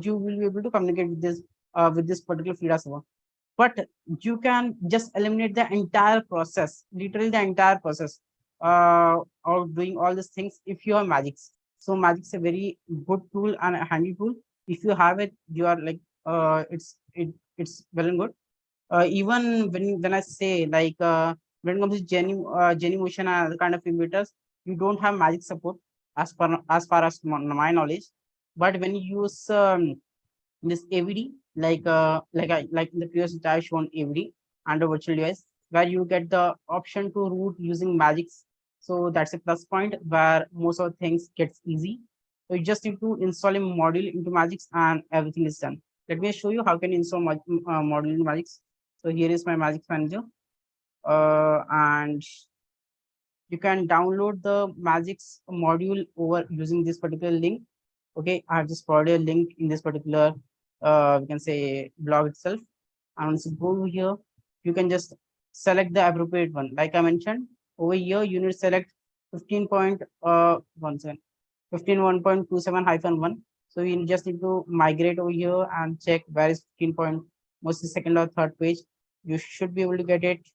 you will be able to communicate with this particular FIDA server. But you can just eliminate the entire process, literally the entire process of doing all these things if you have Magix. So Magix is a very good tool and a handy tool. If you have it, you are like it's well and good. Even when I say like when it comes to Genymotion and other kind of emitters, you don't have Magic support as far as my knowledge. But when you use this AVD, like in the previous which I shown AVD under virtual device, where you get the option to root using Magix. So that's a plus point where most of the things gets easy. So you just need to install a module into Magix and everything is done. Let me show you how can you install module in Magix. So here is my Magix manager, and you can download the Magix module over using this particular link. Okay, I have just provided a link in this particular we can say blog itself. And once you go over here, you can just select the appropriate one. Like I mentioned over here, you need to select 15.1.27-1. So you just need to migrate over here and check where is 15 point, mostly second or third page. You should be able to get it.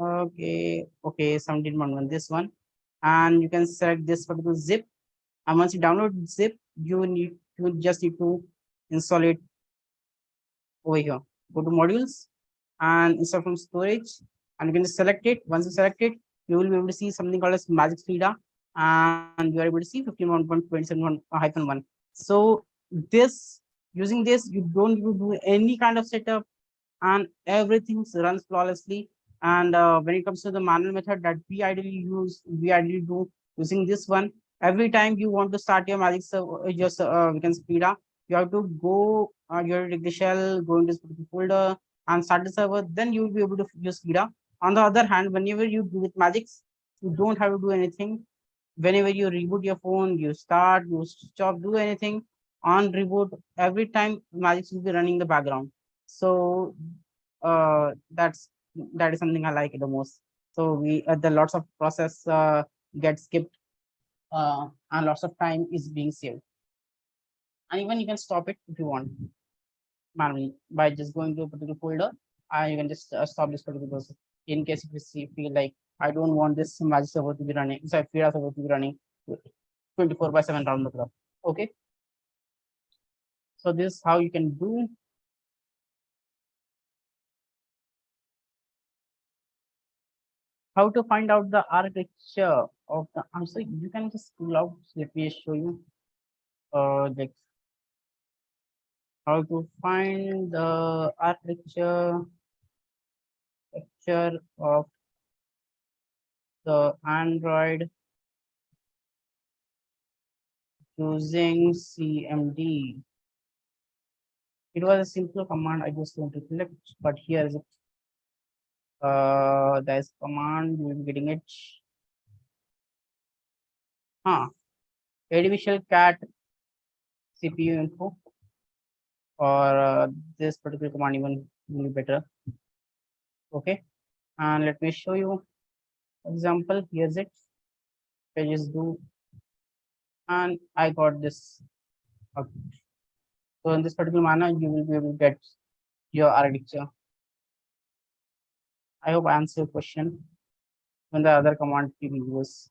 Okay, 17.1, this one. And you can select this particular zip. And once you download zip, you just need to install it over here. Go to modules and install from storage, and you can just select it. Once you select it, you will be able to see something called as Magic FIDA, and you are able to see 15.1.27-1. So this using this, you don't need to do any kind of setup, and everything runs flawlessly. And when it comes to the manual method that we ideally do using this one. Every time you want to start your Magic server, just we can speed up. You have to go, you have to take the shell, go into this folder, and start the server. Then you will be able to use FIDA. On the other hand, whenever you do with Magix, you don't have to do anything. Whenever you reboot your phone, you start, you stop, do anything on reboot. Every time Magix will be running in the background. So that is something I like the most. So we the lots of process get skipped, and lots of time is being saved. And even you can stop it if you want manually by just going to a particular folder. You can just stop this particular process in case if you feel like I don't want this magic server to be running, so FIDA server to be running 24/7 round the clock. Okay, so this is how you can do. how to find out the architecture of the answer. You can just pull out. Let me show you. Like how to find the architecture of the Android using CMD. It was a simple command I just want to select, but here is it. There's command, you will be getting it. Artificial cat CPU info, or this particular command even will be better. Okay, and let me show you example. Here's it. I just do, and I got this. Okay. So in this particular manner, you will be able to get your architecture. I hope I answered your question. When the other command you will use,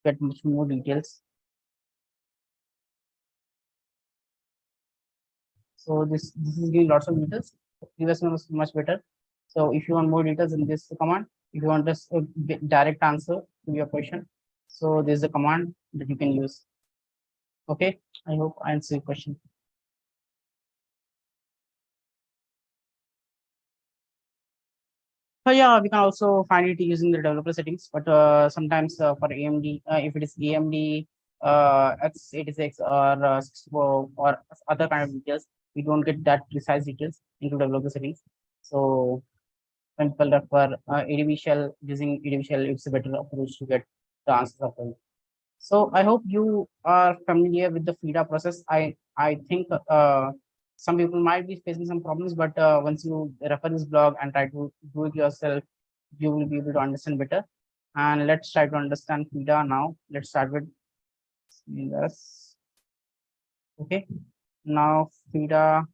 get much more details. So this is giving lots of details. Previous one was much better. So if you want more details in this command, if you want just a direct answer to your question, so there's a command that you can use. Okay, I hope I answered your question. So yeah, we can also find it using the developer settings, but sometimes for AMD, if it is AMD x86 or 64 or other kind of details, we don't get that precise details into developer settings. So when people refer ADB shell, using ADB shell, it's a better approach to get the answers of them. So I hope you are familiar with the FIDA process. I think some people might be facing some problems, but once you refer this blog and try to do it yourself, you will be able to understand better. And let's try to understand FIDA now. Let's start with this. Okay. Now FIDA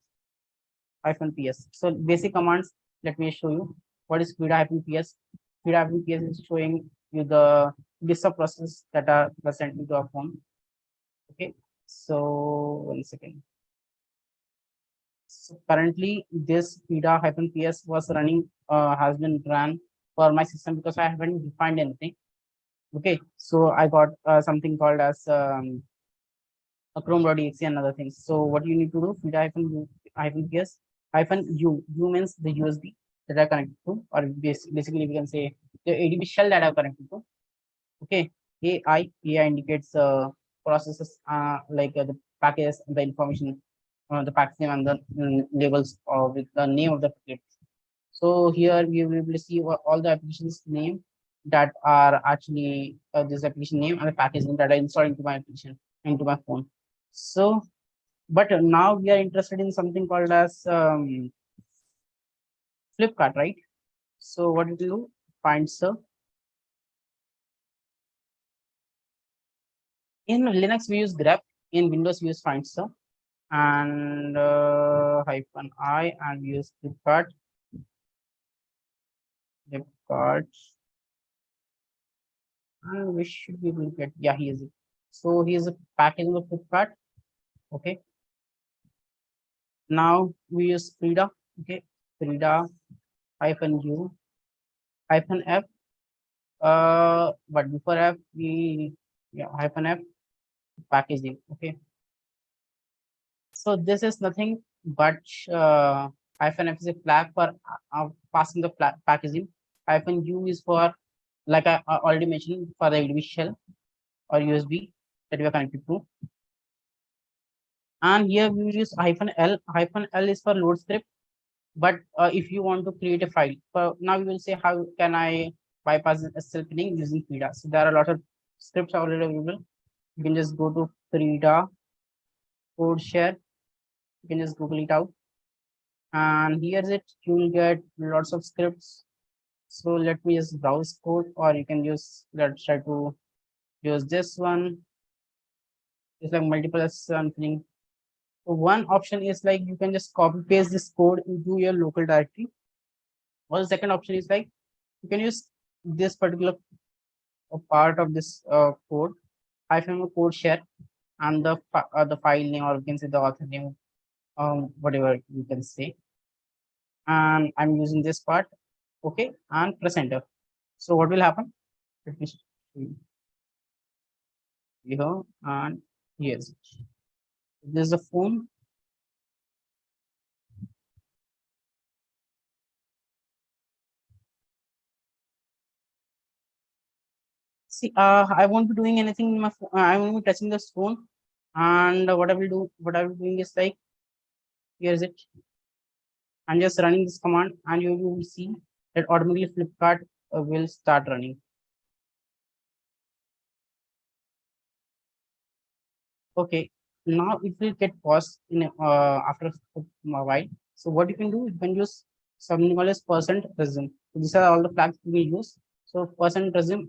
-ps. So basic commands. Let me show you what is FIDA -ps. FIDA -ps is showing you the list of processes that are present into a phone. Okay, so 1 second. So currently this FIDA-ps was running, has been run for my system because I haven't defined anything. Okay, so I got something called as a Chrome.exe and other things. So what you need to do, FIDA-ps -u means the USB that I connected to, or basically we can say the ADB shell that I connected to. Okay, AI indicates processes like the package, the information, the package name, and the labels with the name of the packet. So here we will be able to see all the applications name that are actually this application name and the package name that I installed into my application, into my phone. So, but now we are interested in something called as Flipkart, right? So what it will do? Find sir. In Linux we use grep, in Windows we use find sir, and -I, and we use Flipkart. And we should be able to get, yeah, he is it. So he is a packaging of Flipkart. Okay. Now we use Frida. Okay, Frida -u -f. But before F we, yeah, -f packaging. Okay. So this is nothing but -f is a flag for passing the packaging. -u is for, like I already mentioned, for the ADB shell or USB that we are connected to. And here we will use -l. -l is for load script. But if you want to create a file, now we will say how can I bypass SSL pinning using FIDA. So there are a lot of scripts already available. You can just go to FIDA code share. You can just Google it out. And here's it. You will get lots of scripts. So let me just browse code, or you can use, let's try to use this one. It's like multiple something. So one option is like you can just copy paste this code into your local directory. Or the second option is like you can use this particular part of this code, -code share, and the file name, or you can say the author name, whatever you can say. And I'm using this part. Okay, and press enter. So what will happen? Let me show you here, and yes, this is the phone. See, I won't be doing anything in my phone. I won't be touching this phone. And what I will be doing is like, here is it. I'm just running this command, and you will see that automatically Flipkart will start running. Okay, now it will get paused in after a while. So what you can do, you can use something called as percent resume. So these are all the flags we use. So percent resume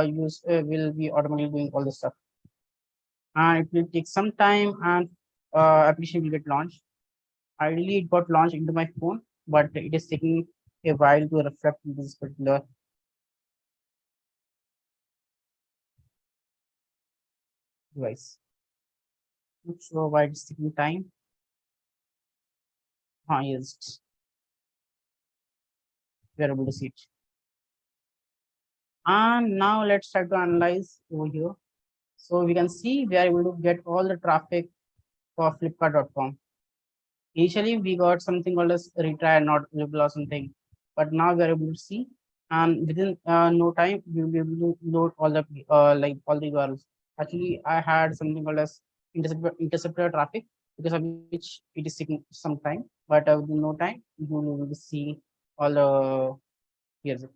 use will be automatically doing all this stuff, and it will take some time, and application will get launched. Ideally, it got launched into my phone, but it is taking a while to reflect in this particular device. Not sure why it's taking time. Yes, we are able to see it. And now let's try to analyze over here. So we can see we are able to get all the traffic for flipkart.com. Initially, we got something called as retry not available or something, but now we are able to see, and within no time we will be able to load all the like all the URLs. Actually, I had something called as interceptor traffic, because of which it is taking some time, but within no time you will be able to see all the here's it.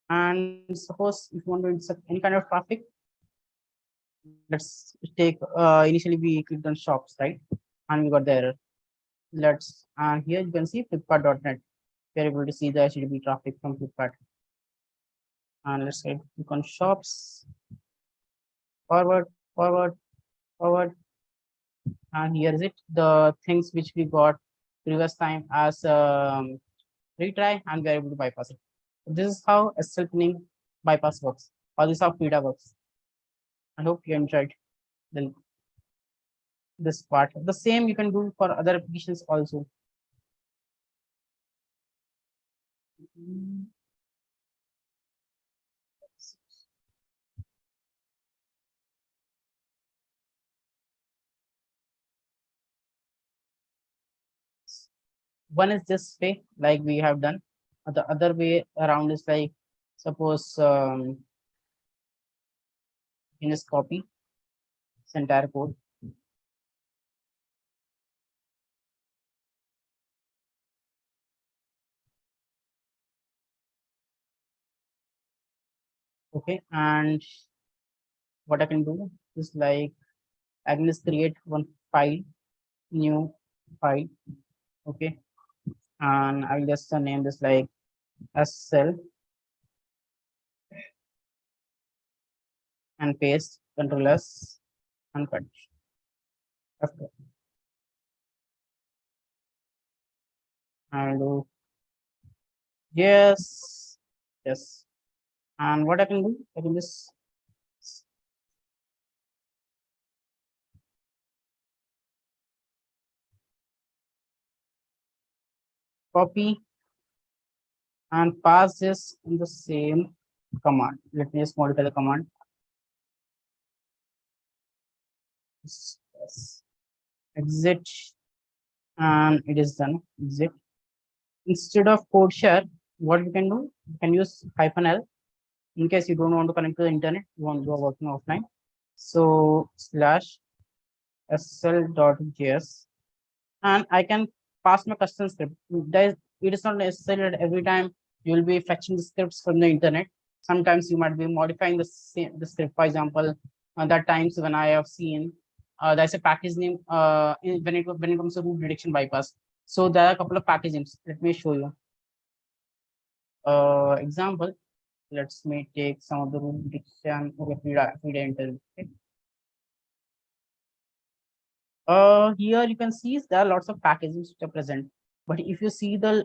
And suppose if you want to insert any kind of traffic, let's take initially we clicked on shops, right? And we got the error. Let's and here you can see flipkart.net. We're able to see the HTTP traffic from Flipkart. And let's say click on shops, forward, forward, forward. And here is it. The things which we got previous time as retry, and we're able to bypass it. This is how SSL pinning bypass works, or this is how FIDA works. I hope you enjoyed the, this part. The same you can do for other applications also. One is this way, like we have done. The other way around is like, suppose you just copy this entire code. Okay, and what I can do is like I can just create one file, new file. Okay, and I'll just name this like SL and paste Control S and cut. After I'll do yes, yes. And what I can do, I can just copy and pass this in the same command. Let me just modify the command. Yes. Exit, and it is done. Exit. Instead of code share, what you can do, you can use -L in case you don't want to connect to the internet, you want to go working offline. So /sl.js, and I can pass my custom script. It is not necessary that every time you will be fetching the scripts from the internet. Sometimes you might be modifying the script. For example, there are times when I have seen there's a package name when it comes to root detection bypass. So there are a couple of package names. Let me show you. Example. Let's me take some of the root detection. Okay, FIDA enter. Okay. Here you can see there are lots of packages which are present, but if you see the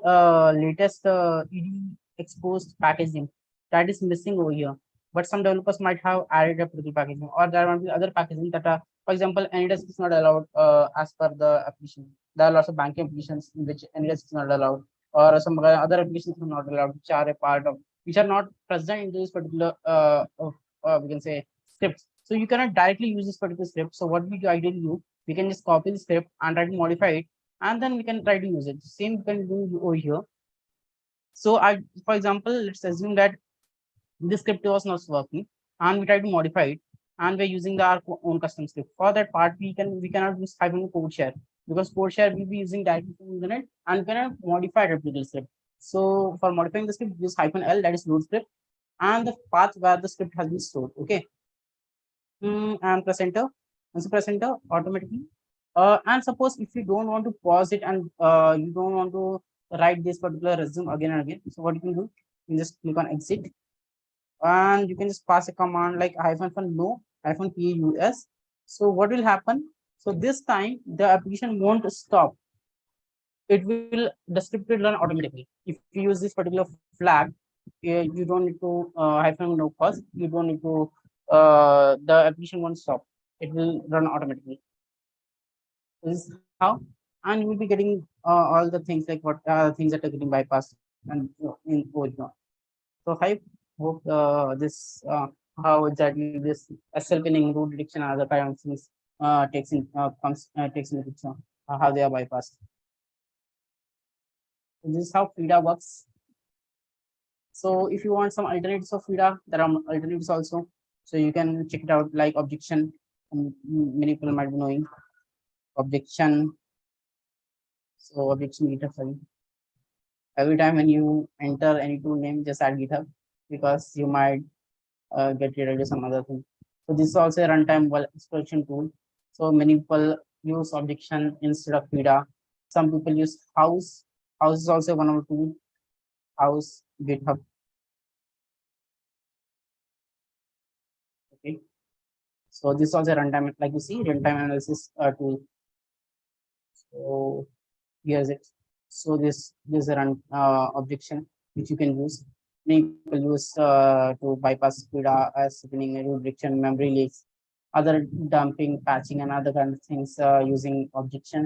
latest ED exposed packaging, that is missing over here. But some developers might have added a particular packaging, or there might be other packaging that are, for example, AnyDesk is not allowed as per the application. There are lots of banking applications in which AnyDesk is not allowed, or some other applications are not allowed, which are a part of, which are not present in this particular we can say scripts. So you cannot directly use this particular script. So what we ideally do, we can just copy the script and try to modify it, and then we can try to use it. Same we can do over here. So for example, let's assume that this script was not working, and we try to modify it, and we're using our own custom script. For that part, we cannot use having code share, because code share will be using directly from internet, and we cannot modify the particular script. So for modifying the script, use -l, that is load script, and the path where the script has been stored. Okay. And press enter. Once you press enter, automatically. And suppose if you don't want to pause it, and you don't want to write this particular resume again and again, so what you can do, you just click on exit, and you can just pass a command like -no -pus. So what will happen? So this time the application won't stop. It will, the script will run automatically. If you use this particular flag, you don't need to -no pause. You don't need to the application won't stop. It will run automatically. This is how, and you will be getting all the things like what things that are getting bypassed and in original. So I hope this how exactly this SL pinning, root detection, and other kind of things takes in the picture, how they are bypassed. So this is how FIDA works. So if you want some alternatives of FIDA, there are alternatives also. So you can check it out, like objection. Many people might be knowing objection. So objection GitHub file. Every time when you enter any tool name, just add GitHub, because you might get rid of some other thing. So this is also a runtime exploration tool. So many people use objection instead of FIDA. Some people use house. House is also one of the tool. House GitHub. Okay. So this is also a runtime, like you see, runtime analysis tool. So here's it. So this is a run objection which you can use. Many people use to bypass FIDA as opening root rejection, memory leaks, other dumping, patching, and other kind of things using objection.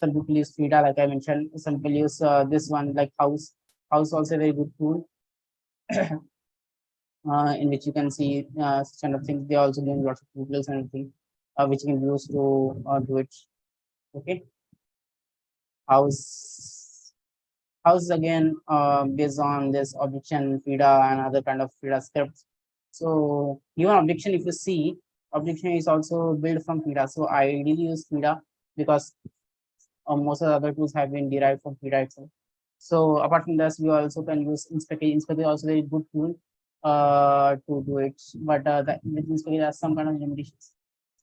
Some people use FIDA, like I mentioned. Some people use this one, like house. House also a very good tool. In which you can see such kind of things. They are also doing lots of tutorials and everything, which you can use to do it. Okay. House again based on this objection, FIDA, and other kind of FIDA scripts. So even objection, if you see, objection is also built from FIDA. So I really use FIDA because most of the other tools have been derived from FIDA itself. So apart from this, we also can use inspect. Inspect is also a very good tool to do it, but with inspect has some kind of limitations.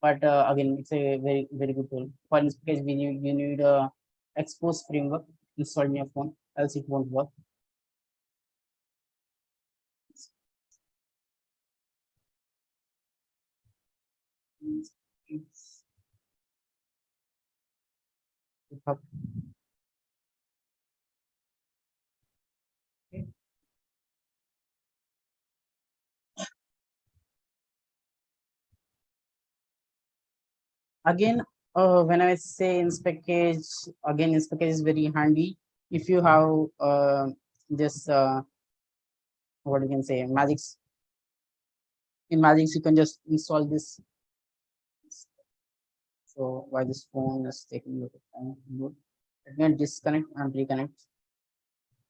But again, it's a very good tool. For inspect, you need a expose framework installed in your phone, else it won't work. Again, when I say inspect page, again, inspect page is very handy if you have this what you can say, magics. In magics, you can just install this. So why this phone is taking a little time? Good. Again, disconnect and reconnect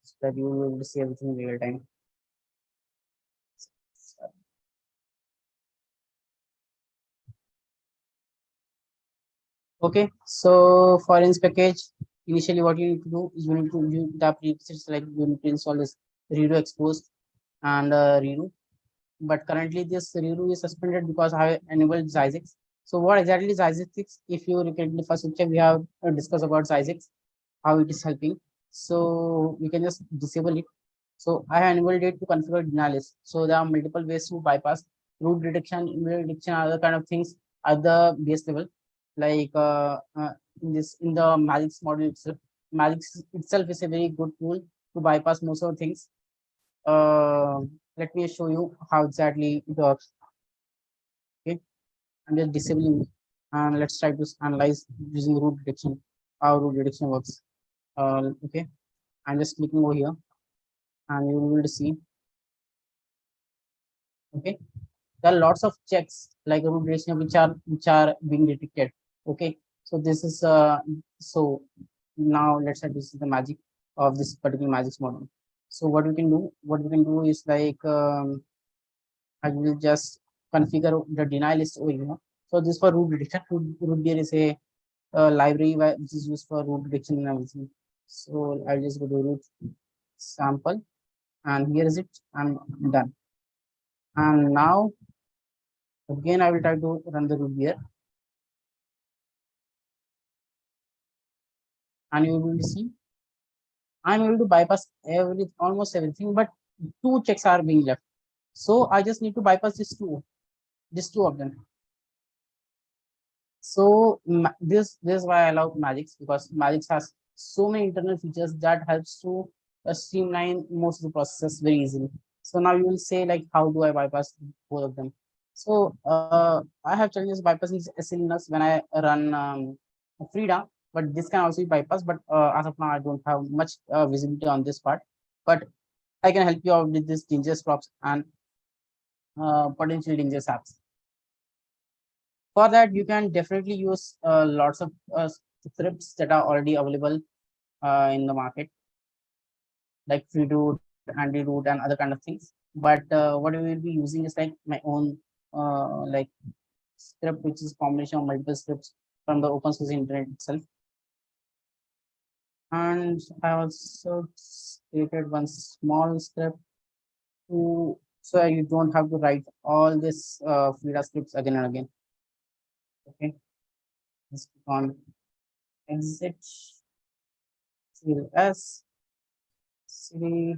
so that you will be able to see everything in real time. Okay, so for inspect page, initially what you need to do is you need to use the presets, like you need to install this redo expose and redo. But currently this redo is suspended because I have enabled Zyzix. So what exactly is Zyzix? If you look at the first lecture, we have discussed about Zyzix, how it is helping. So you can just disable it. So I have enabled it to configure denial list. So there are multiple ways to bypass root detection, email detection, other kind of things at the base level. Like in the Magix model itself, Magix itself is a very good tool to bypass most of the things. Let me show you how exactly it works. Okay, I'm just disabling, and let's try to analyze using root detection, how root detection works. Okay, I'm just clicking over here, and you will see. Okay, there are lots of checks like root duration which are being detected. Okay, so this is so now let's say this is the magic of this particular magic model. So what we can do is like I will just configure the deny list over here. So this for root detection. Root there is a library which is used for root detection and everything. So I'll just go to root sample, and here is it. I'm done. And now again I will try to run the root beer, and you will see I'm able to bypass almost everything, but two checks are being left. So I just need to bypass these two of them. So this is why I love Magix, because Magix has so many internal features that helps to streamline most of the processes very easily. So now you will say like, how do I bypass both of them? So I have challenges bypassing SLNS when I run Frida, but this can also be bypassed. But as of now, I don't have much visibility on this part. But I can help you out with this dangerous props and potentially dangerous apps. For that, you can definitely use lots of scripts that are already available in the market, like free root, anti root, and other kind of things. But what we will be using is like my own like script, which is combination of multiple scripts from the open source internet itself. And I also created one small script to so you don't have to write all this Frida scripts again and again. Okay, just click on exit CLS city.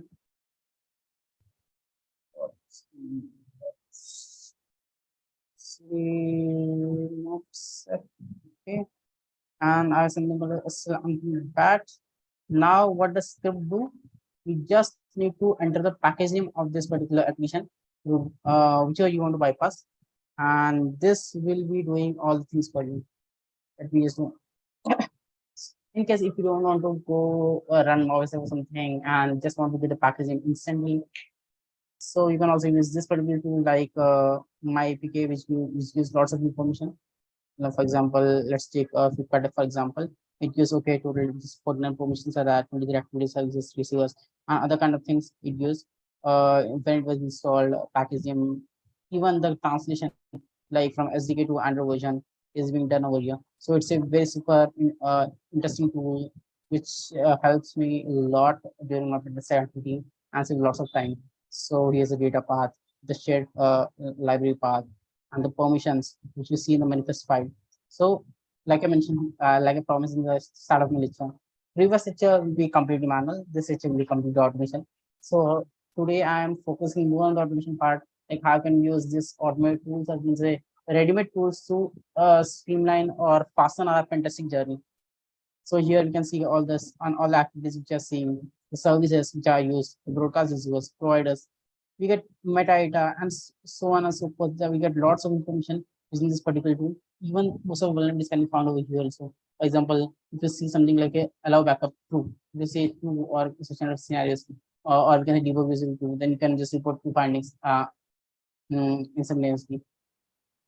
Okay, and I something called that. Now, what does script do? We just need to enter the package name of this particular application, whichever you want to bypass, and this will be doing all the things for you. Let me just do. In case if you don't want to go run Mouse or something and just want to get the packaging instantly, so you can also use this particular tool like MyPK, which gives lots of information. Now, for example, let's take Flipkart for example. It gives okay total coordinate permissions are that 23 activity services receivers and other kind of things it gives. When it was installed, packaging, even the translation like from SDK to Android version is being done over here. So it's a very super interesting tool which helps me a lot during my business activity and saves lots of time. So here's the data path, the shared library path, and the permissions which we see in the manifest file. So, like I mentioned, like I promised in the start of my lecture, previous lecture will be completely manual. This lecture will be completely automation. So today I am focusing more on the automation part, like how can we use this automated tools, that means a ready-made tools to streamline or fasten our pen testing journey. So here you can see all this on all the activities which are seeing, the services which are used, the broadcast receivers, providers. We get metadata and so on and so forth. We get lots of information using this particular tool. Even most of the vulnerabilities can be found over here also. For example, if you see something like a allow backup true, if you say true or such kind of scenarios, or we can debug using true, then you can just report two findings instantaneously.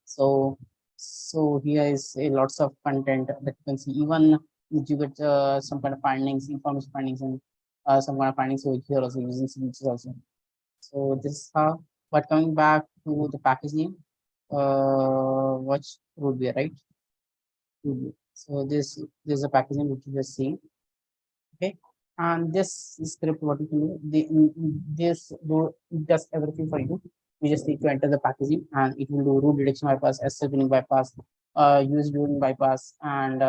So here is a lots of content that you can see. Even if you get some kind of findings, information findings, and some kind of findings over here also using signatures also. So this is how. But coming back to the packaging, watch root beer, right? So this is a packaging which you just see. Okay, and this script what you can do, it does everything for you. You just need to enter the packaging and it will do root detection bypass, SL binning bypass, use during bypass, and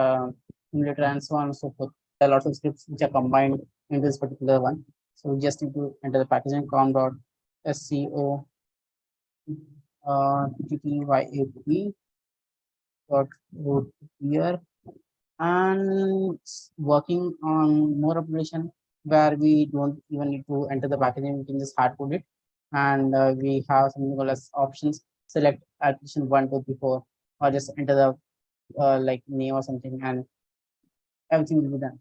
emulator and so on and so forth. There are lots of scripts which are combined in this particular one. So we just need to enter the packaging com.sco ttyap dot root here, and working on more operation where we don't even need to enter the packaging, we can just hard code it, and we have something called as options. Select application 1 2 3 4, or just enter the like name or something, and everything will be done.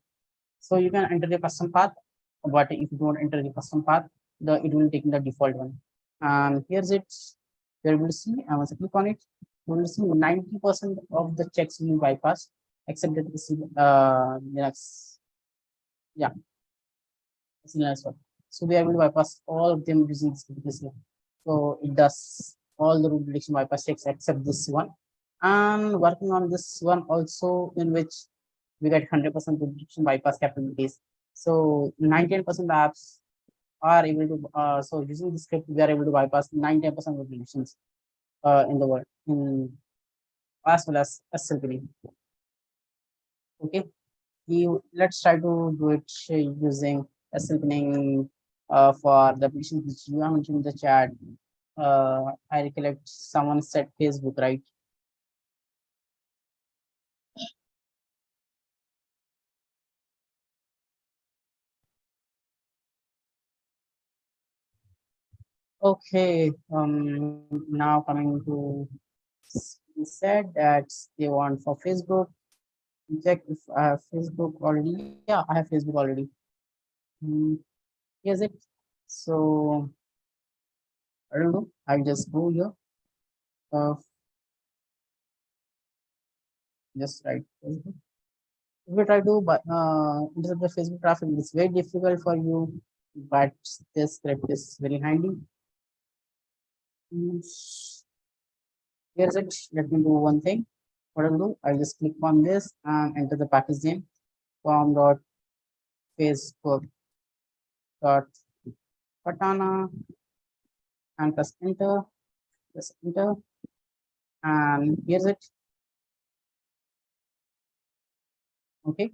So you can enter the custom path But if you don't enter the custom path, it will take the default one. And here's it. You're able to see, and once I click on it, you will see 90% of the checks will be bypassed, except that Linux. Yeah, it's Linux one. So we are able to bypass all of them using this particular step. So it does all the root prediction bypass checks except this one. And working on this one also, in which we get 100% root prediction bypass capabilities. So 98% apps are able to, so using the script, we are able to bypass 90% of predictions in the world, as well as SLPD. Okay, let's try to do it using SLPing for the predictions which you have mentioned in the chat. I recollect someone said Facebook, right? Okay, now coming to, he said that they want for Facebook. Check if I have Facebook already. Yeah, I have Facebook already. Here's it. So I don't know. I'll just go here. Just write Facebook. If you try to intercept the Facebook traffic, it's very difficult for you, but this script is very handy. Here's it. Let me do one thing. What I'll do, I'll just click on this and enter the package name com.facebook.patana and press enter. Press enter. And here's it. Okay.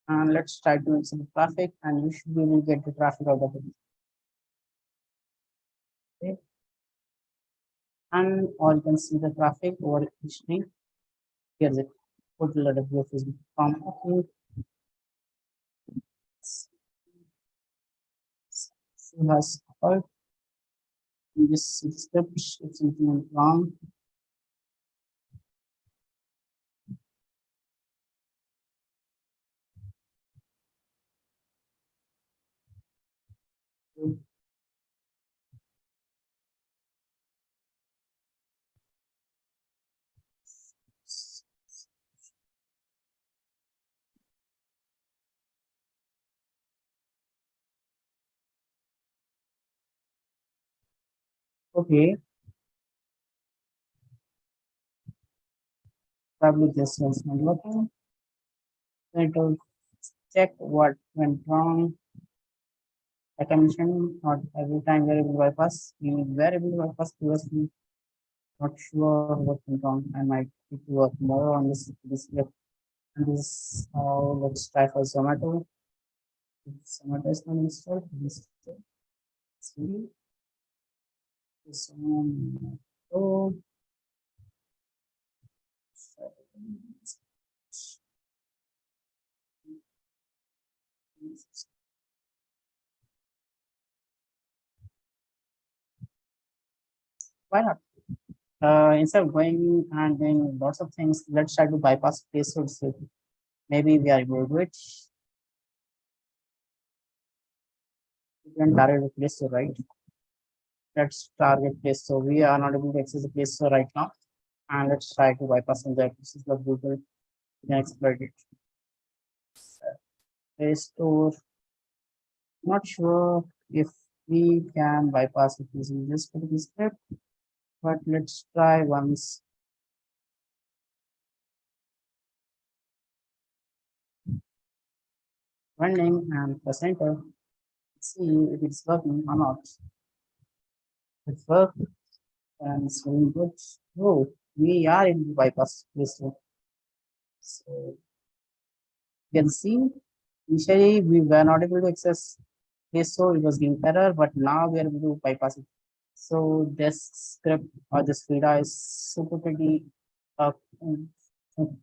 And let's try to insert the traffic, and you should be able to get the traffic out of it. Okay. And or you can see the traffic over each thing. Here's it. Total facebook.com. Okay. So has occurred. In this script, if something went wrong. Okay, probably this was not working. Going to check what went wrong. Like I mentioned, not every time we are able to bypass. We were able to bypass previously. Not sure what went wrong. I might need to work more on this script. And this let's try for Zomato. Zomato is not installed. See. Zomato. Why not? Instead of going and doing lots of things, let's try to bypass Play Store. Maybe we are able to do it. We can target the Play Store, right? Let's target Play Store. We are not able to access the Play Store right now. And let's try to bypass that. This is the Google. We can exploit it. Play Store. Not sure if we can bypass it using this particular script, but let's try once. Running and press enter. Let's see if it's working or not. It's worked and it's very good. Oh, we are able to bypass this one. So you can see initially we were not able to access this, so it was giving error, but now we are able to bypass it. So this script or this Frida is super pretty cool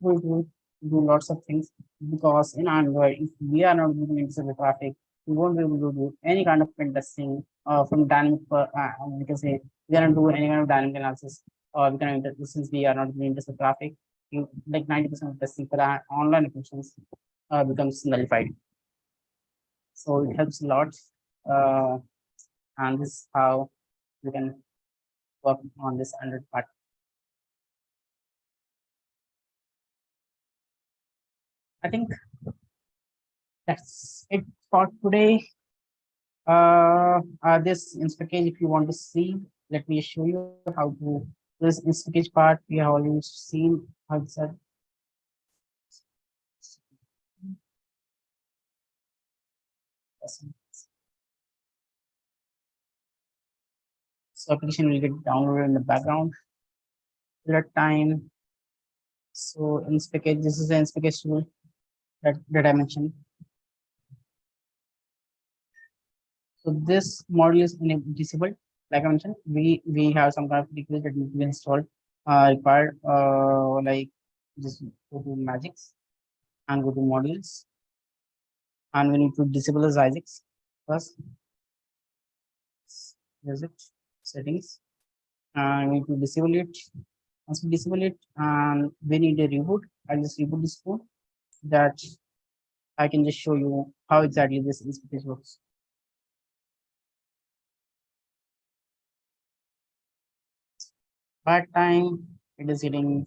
to do lots of things, because in Android, if we are not able to intercept the traffic, we won't be able to do any kind of pen testing from dynamic. We can say we are not doing any kind of dynamic analysis, or we can since we are not able to intercept traffic, like 90% of testing for online applications becomes nullified. So it helps a lot. Uh, and this is how you can work on this Android part. I think that's it for today. This package, if you want to see, let me show you how to this package part. We have already seen how it's said. So application will get downloaded in the background till that time. So in this package, this is the package tool that I mentioned. So this module is disabled. Like I mentioned, we have some kind of liquid that needs to be installed required. Like just go to Magics and go to modules, and we need to disable the Isaacs first. Here's it, settings, and we need to disable it. Once we disable it, and we need a reboot. I'll just reboot this phone that I can just show you how exactly this interface works. Bad time, it is getting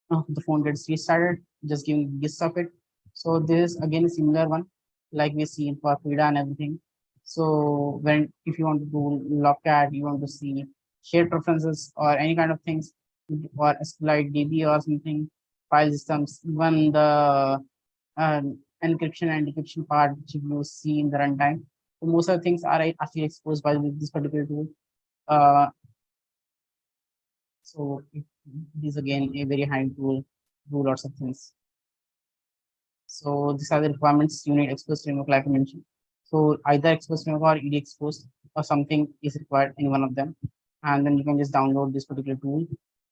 the phone gets restarted, just giving gist of it. So this is again a similar one, like we see in for FIDA and everything. So when if you want to do logcat, you want to see shared preferences or any kind of things, or SQLite DB or something, file systems, even the encryption and decryption part which you see in the runtime. So most of the things are actually exposed by this particular tool. Uh, so it is again a very high tool, do lots of things. So these are the requirements you need exposed framework like I mentioned. So either exposed framework or ED exposed or something is required in one of them. And then you can just download this particular tool.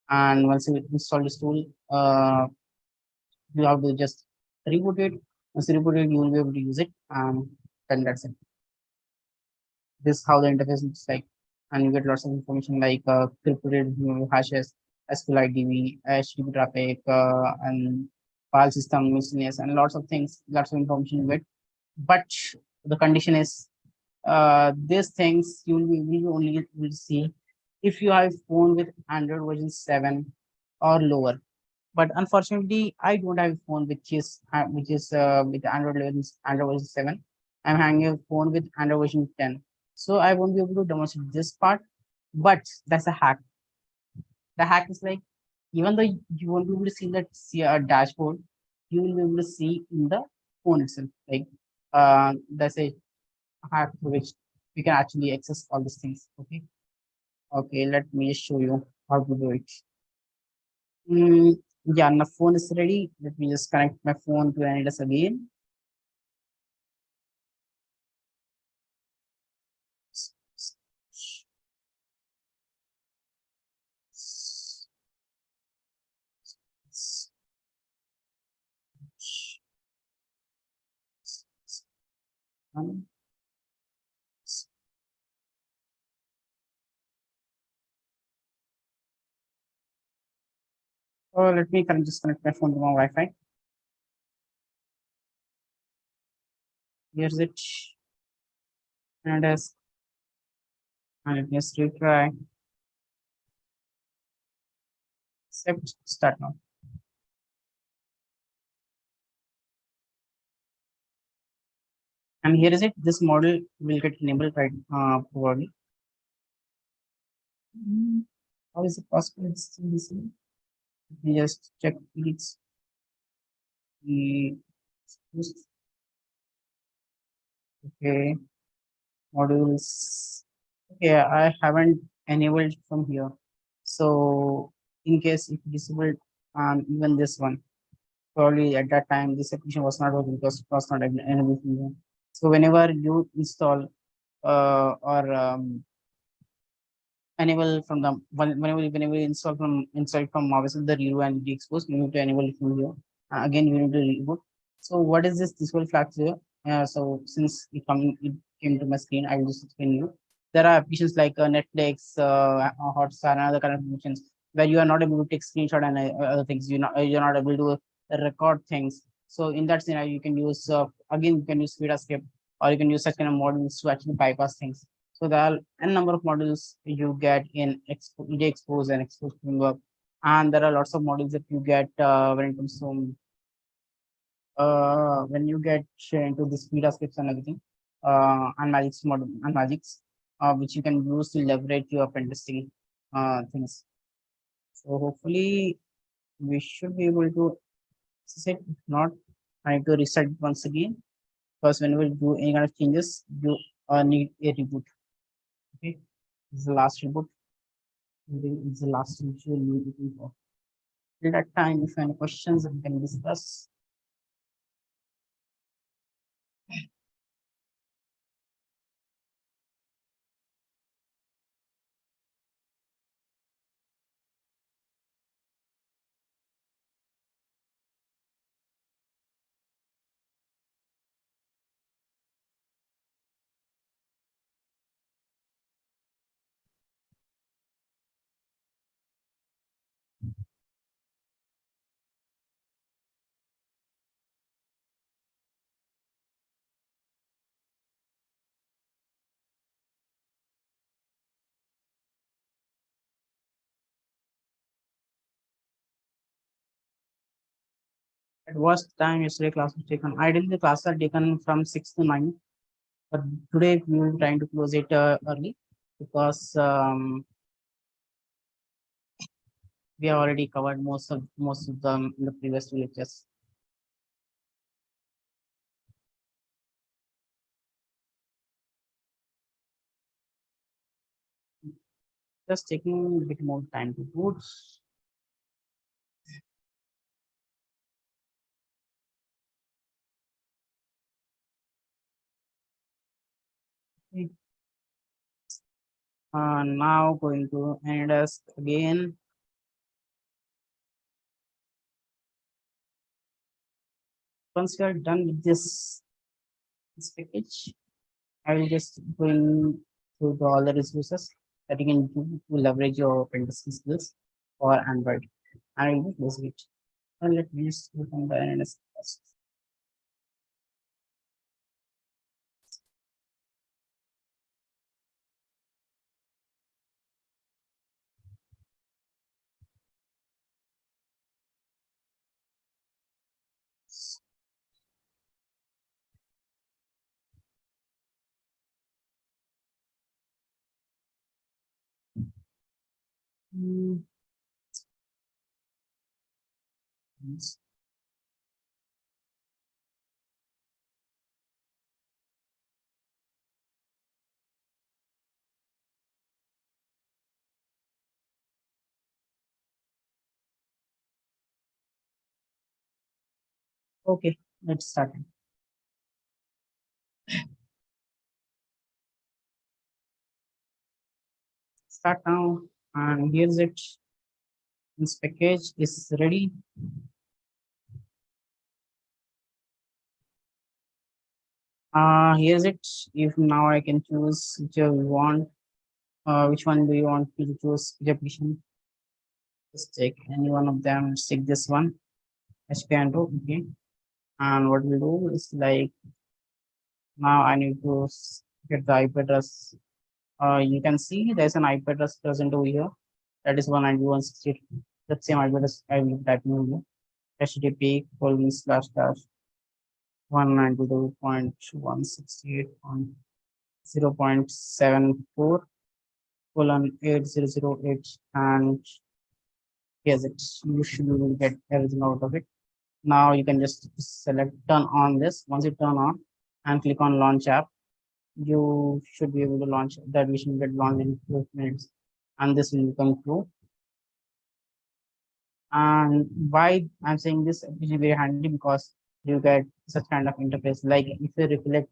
And once you install this tool, you have to just reboot it. Once you reboot it, you will be able to use it. Then that's it. This is how the interface looks like. And you get lots of information like crypted hashes, SQLite DB, HTTP traffic, and file system miscellaneous, and lots of things, lots of information you get. But the condition is these things you will only will see if you have a phone with Android version 7 or lower. But unfortunately, I don't have a phone which is with Android version 7. I'm having a phone with Android version 10. So I won't be able to demonstrate this part, but that's a hack. The hack is like, even though you won't be able to see a dashboard, you will be able to see in the phone itself. Like that's a hack through which we can actually access all these things. Okay. Okay, let me show you how to do it. Yeah, my phone is ready. Let me just connect my phone to NLS again. Oh, let me just connect my phone to my Wi-Fi. Here's it. And as and let me just retry. Except start now. And here is it. This model will get enabled right probably. How is it possible? It's still the same. Let me just check it's the okay modules. Okay, I haven't enabled from here. So in case if disabled even this one, probably at that time this application was not working because it was not enabled from here. So whenever you install or enable from the whenever you install from obviously the redo and expose, you need to enable it from here. Again, you need to reboot. So what is this? This will flag here. So since it came to my screen, I will just explain you. There are applications like Netflix, Hotstar, and other kind of applications where you are not able to take screenshot and other things. You're not able to record things. So in that scenario, you can use again you can use script, or you can use such kind of models to actually bypass things. So there are n number of models you get in expose and expose framework, and there are lots of models that you get when it comes to when you get into the speed scripts and everything, and magics model and magics, which you can use to leverage your pentesting things. So hopefully we should be able to access it. If not, I need to reset it once again, because whenever you do any kind of changes, you need a reboot. Okay, this is the last reboot. It's the last which you will be looking for. Till that time, if you have any questions, we can discuss. At what time yesterday class was taken? Ideally, the classes are taken from 6 to 9, but today we will trying to close it early, because we have already covered most of them in the previous two lectures. Just taking a bit more time to boot. Okay. Now going to Anydesk again. Once we are done with this package, I will just go in through all the resources that you can do to leverage your Pentesting skills for Android. And I will close it. And let me just open the Anydesk first. Hmm, yes. Okay, let's start. Start now, and here's it. This package is ready. Here's it. If now I can choose which I want. Which one do you want me to choose? Which application? Just take any one of them. Let's take this one. Esperanto. Okay. And what we'll do is like now I need to get the IP address. You can see there's an IP address present over here. That is 192.168. That same IP address I will type in here. http:// 192.168.0.74 colon 8008, and here's it. You should be able to get everything out of it. Now you can just select turn on this. Once you turn on and click on launch app, you should be able to launch that. We should get launched in 2 minutes, and this will come through. And why I'm saying this, which is very handy, because you get such kind of interface. Like if you recollect,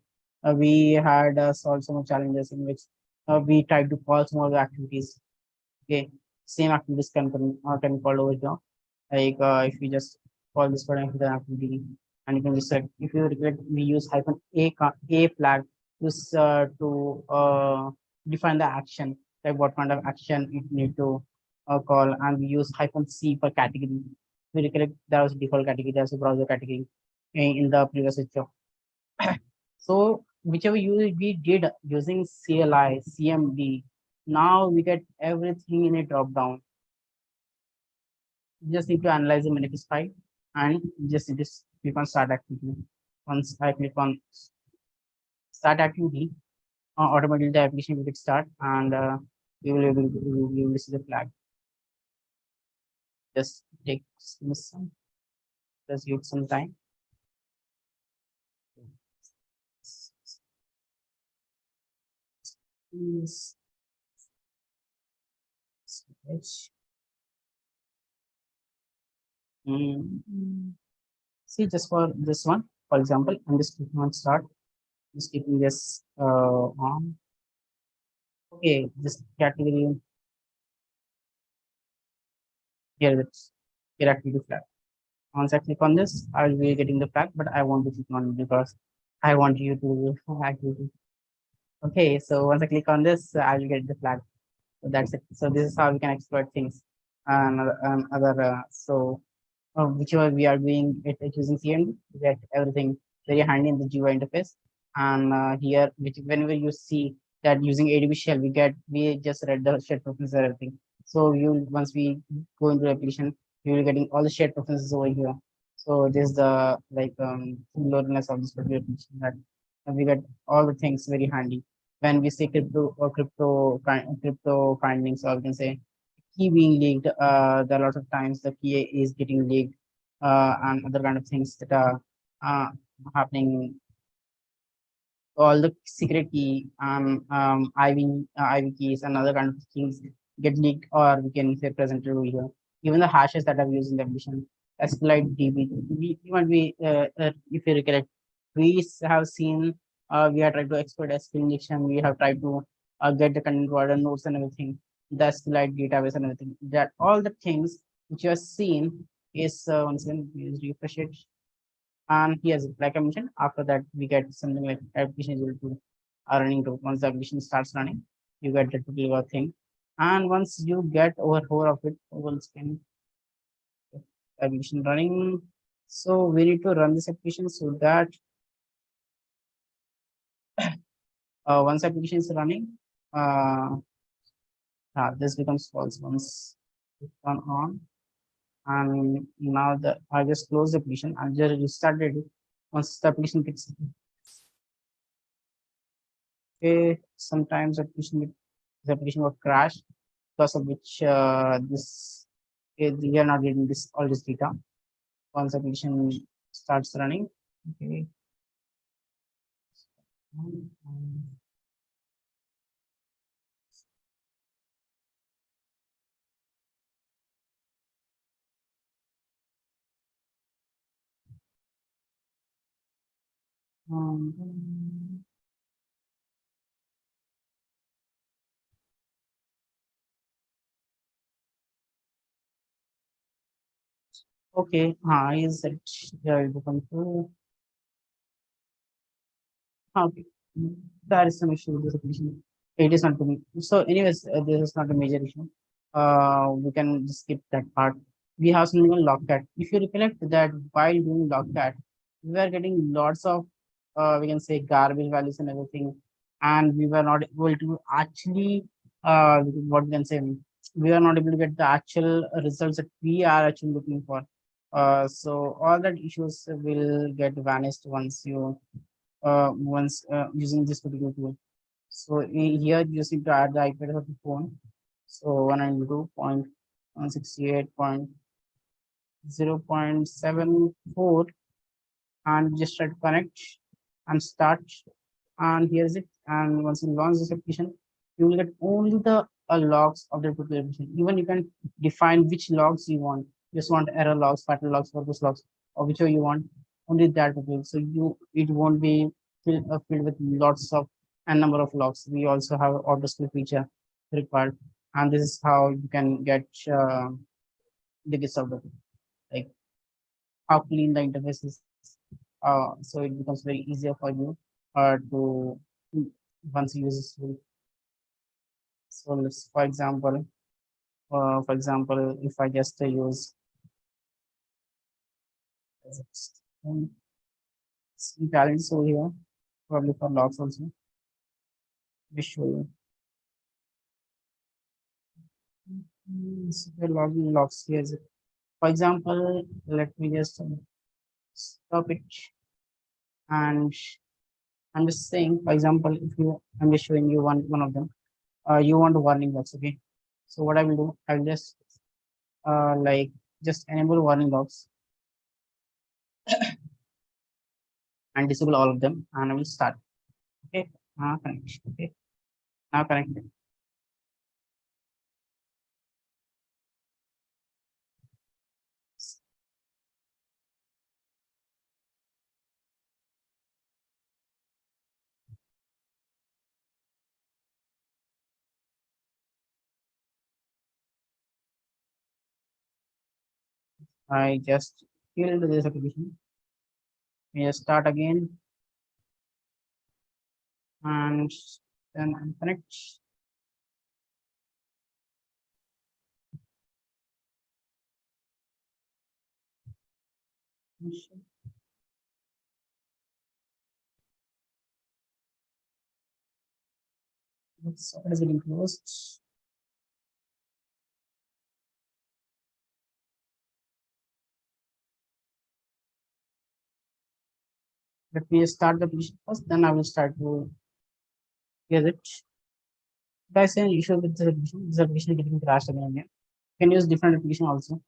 we had solved some challenges in which we tried to call some of the activities. Okay, same activities can call over here. Like if you just call this particular activity, and you can just set, if you recollect, we use -a flag to define the action, like what kind of action it need to call, and we use -c for category. We recollect there was a default category, there's a browser category. in the previous video. So whichever we did using CLI, CMD, now we get everything in a drop down. You just need to analyze the manifest file and just click on start activity. Once I click on start activity, automatically the application will get start and you will see the flag. Just take some, just give some time. Yes. See, just for this one, for example, I'm just clicking on start, just keeping this on. Okay, this category here, it's here activity flag. Once I click on this, I will be getting the flag, but I want to click on it because I want you to activity. Okay, so once I click on this, I will get the flag. So that's it. So this is how we can exploit things. And other whichever we are doing it using CMD, we get everything very handy in the GUI interface. And here, whenever you see that using ADB shell, we just read the shared preferences and everything. So you once we go into the application, you will getting all the shared preferences over here. So this is the like loneliness of this particular application that we get all the things very handy. When we say crypto findings, or we can say key being leaked, there are lots of times the key is getting leaked, and other kind of things that are uh, happening. All the secret key, IV keys and other kind of things get leaked, or we can say presented over here. Even the hashes that are used in the application, SQLite DB, we might be, if you recollect, we have seen, we have tried to exploit SQL injection, we have tried to get the content provider nodes and everything, the SQLite database and everything. That all the things which you have seen is once again, please refresh it. And yes, like I mentioned, after that we get something like application is able to running to once the application starts running, you get the particular thing. And once you get over of it, once can application running. So we need to run this application so that once application is running, this becomes false once it's on. And now the I just close the application and just restarted it once the application gets. Okay, sometimes the application will crash because of which we are not getting this all this data once the application starts running. Okay. Um, okay, is it here you come to okay. There is some issue with this application. It is not to me. So, anyways, this is not a major issue. We can just skip that part. We have something called logcat. If you recollect that while doing logcat, we were getting lots of we can say garbage values and everything, and we were not able to actually what we can say, we are not able to get the actual results that we are actually looking for. So all that issues will get vanished once using this particular tool. So here you just need to add the IP address of the phone. So 192.168.0.74, and just try to connect and start. And here's it. And once you launch this application, you will get only the logs of the particular application. Even you can define which logs you want. Just want error logs, pattern logs, purpose logs, or whichever you want. Only that will. So it won't be filled with lots of n number of logs. We also have auto skill feature required, and this is how you can get the gist of it, like how clean the interface is. So it becomes very easier for you to once you use this tool. So let's, for example, if I just use some talents over here, probably for logs also. Let me show you. So we're logging logs here. For example, let me just stop it. And I'm just saying, for example, if you, I'm just showing you one of them. You want warning logs, okay? So what I will do, I will just like just enable warning logs and disable all of them, and I will start. Okay, connect. Okay, now connected. I just killed this application. We just start again and then connect. It's getting closed. Let me start the application first, then I will start to use it. If I say an issue with this application getting crashed again. You can use different application also.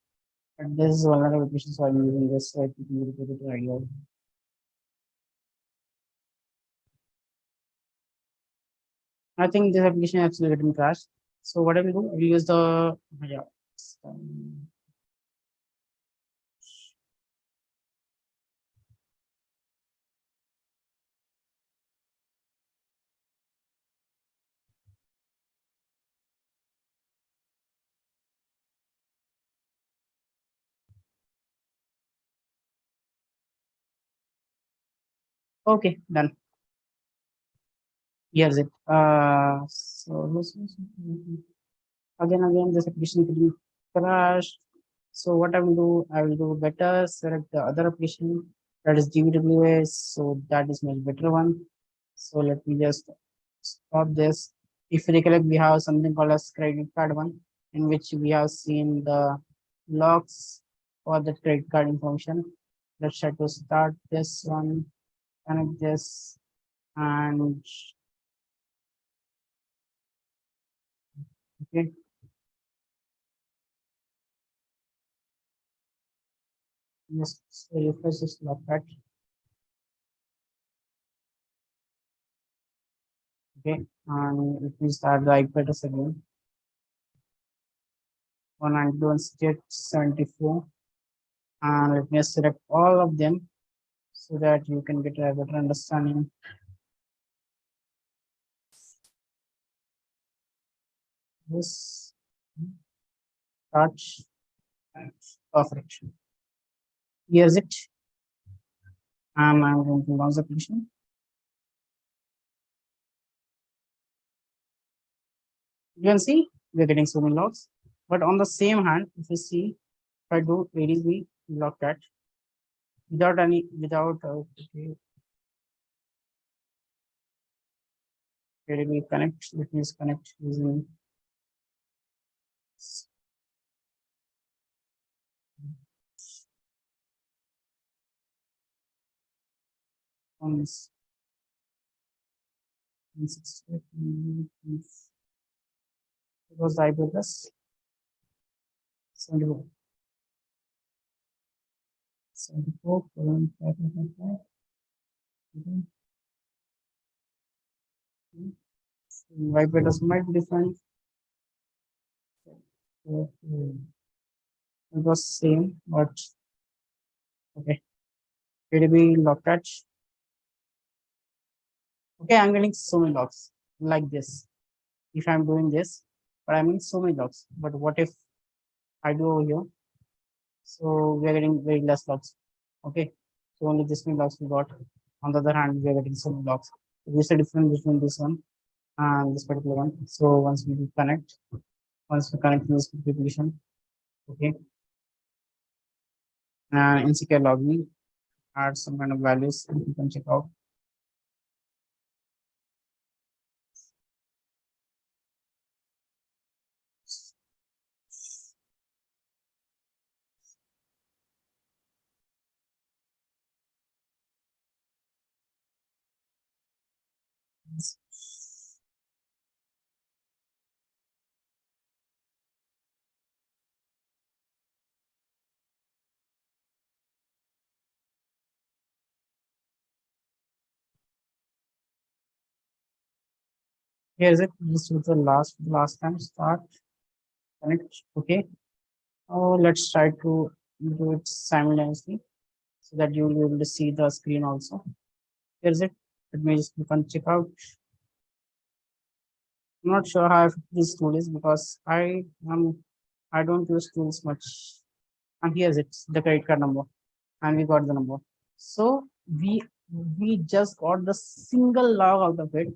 But this is one other application, so I'm using this so I can get it idea. I think this application actually getting crashed. So what I will do, I will use the yeah. Okay, done. Here's it. Again, this application getting crashed. So what I will do, I will do better, select the other application that is GWS. So that is much better one. So let me just stop this. If you recollect, we have something called as credit card one, in which we have seen the logs for the credit card information. Let's try to start this one, connect this, and okay. Just refresh this log that. Okay, and if we start the IP address again, 192.168.74, and let me select all of them so that you can get a better understanding. This touch perfect. Here's it, and I'm going to launch the application. You can see we're getting so many logs, but on the same hand, if you see, if I do ADB log cat without okay, ADB connect, let me connect using on this. It was the IP address 74. 74.555. IP address might be different. It was same, but okay. ADB log catch. Okay, I'm getting so many logs like this. If I'm doing this, but I'm in so many logs. But what if I do over here? So we are getting very less logs. Okay, so only this many logs we got. On the other hand, we are getting so many logs. This is the difference between this one and this particular one. So once we connect this application, okay, and insecure login, add some kind of values and you can check out. Here's it. This was the last time start connect. Okay. Oh, let's try to do it simultaneously so that you will be able to see the screen also. Here's it. Let me just click on check out. I'm not sure how this tool is because I don't use tools much. And here's it, the credit card number, and we got the number. So we just got the single log out of it.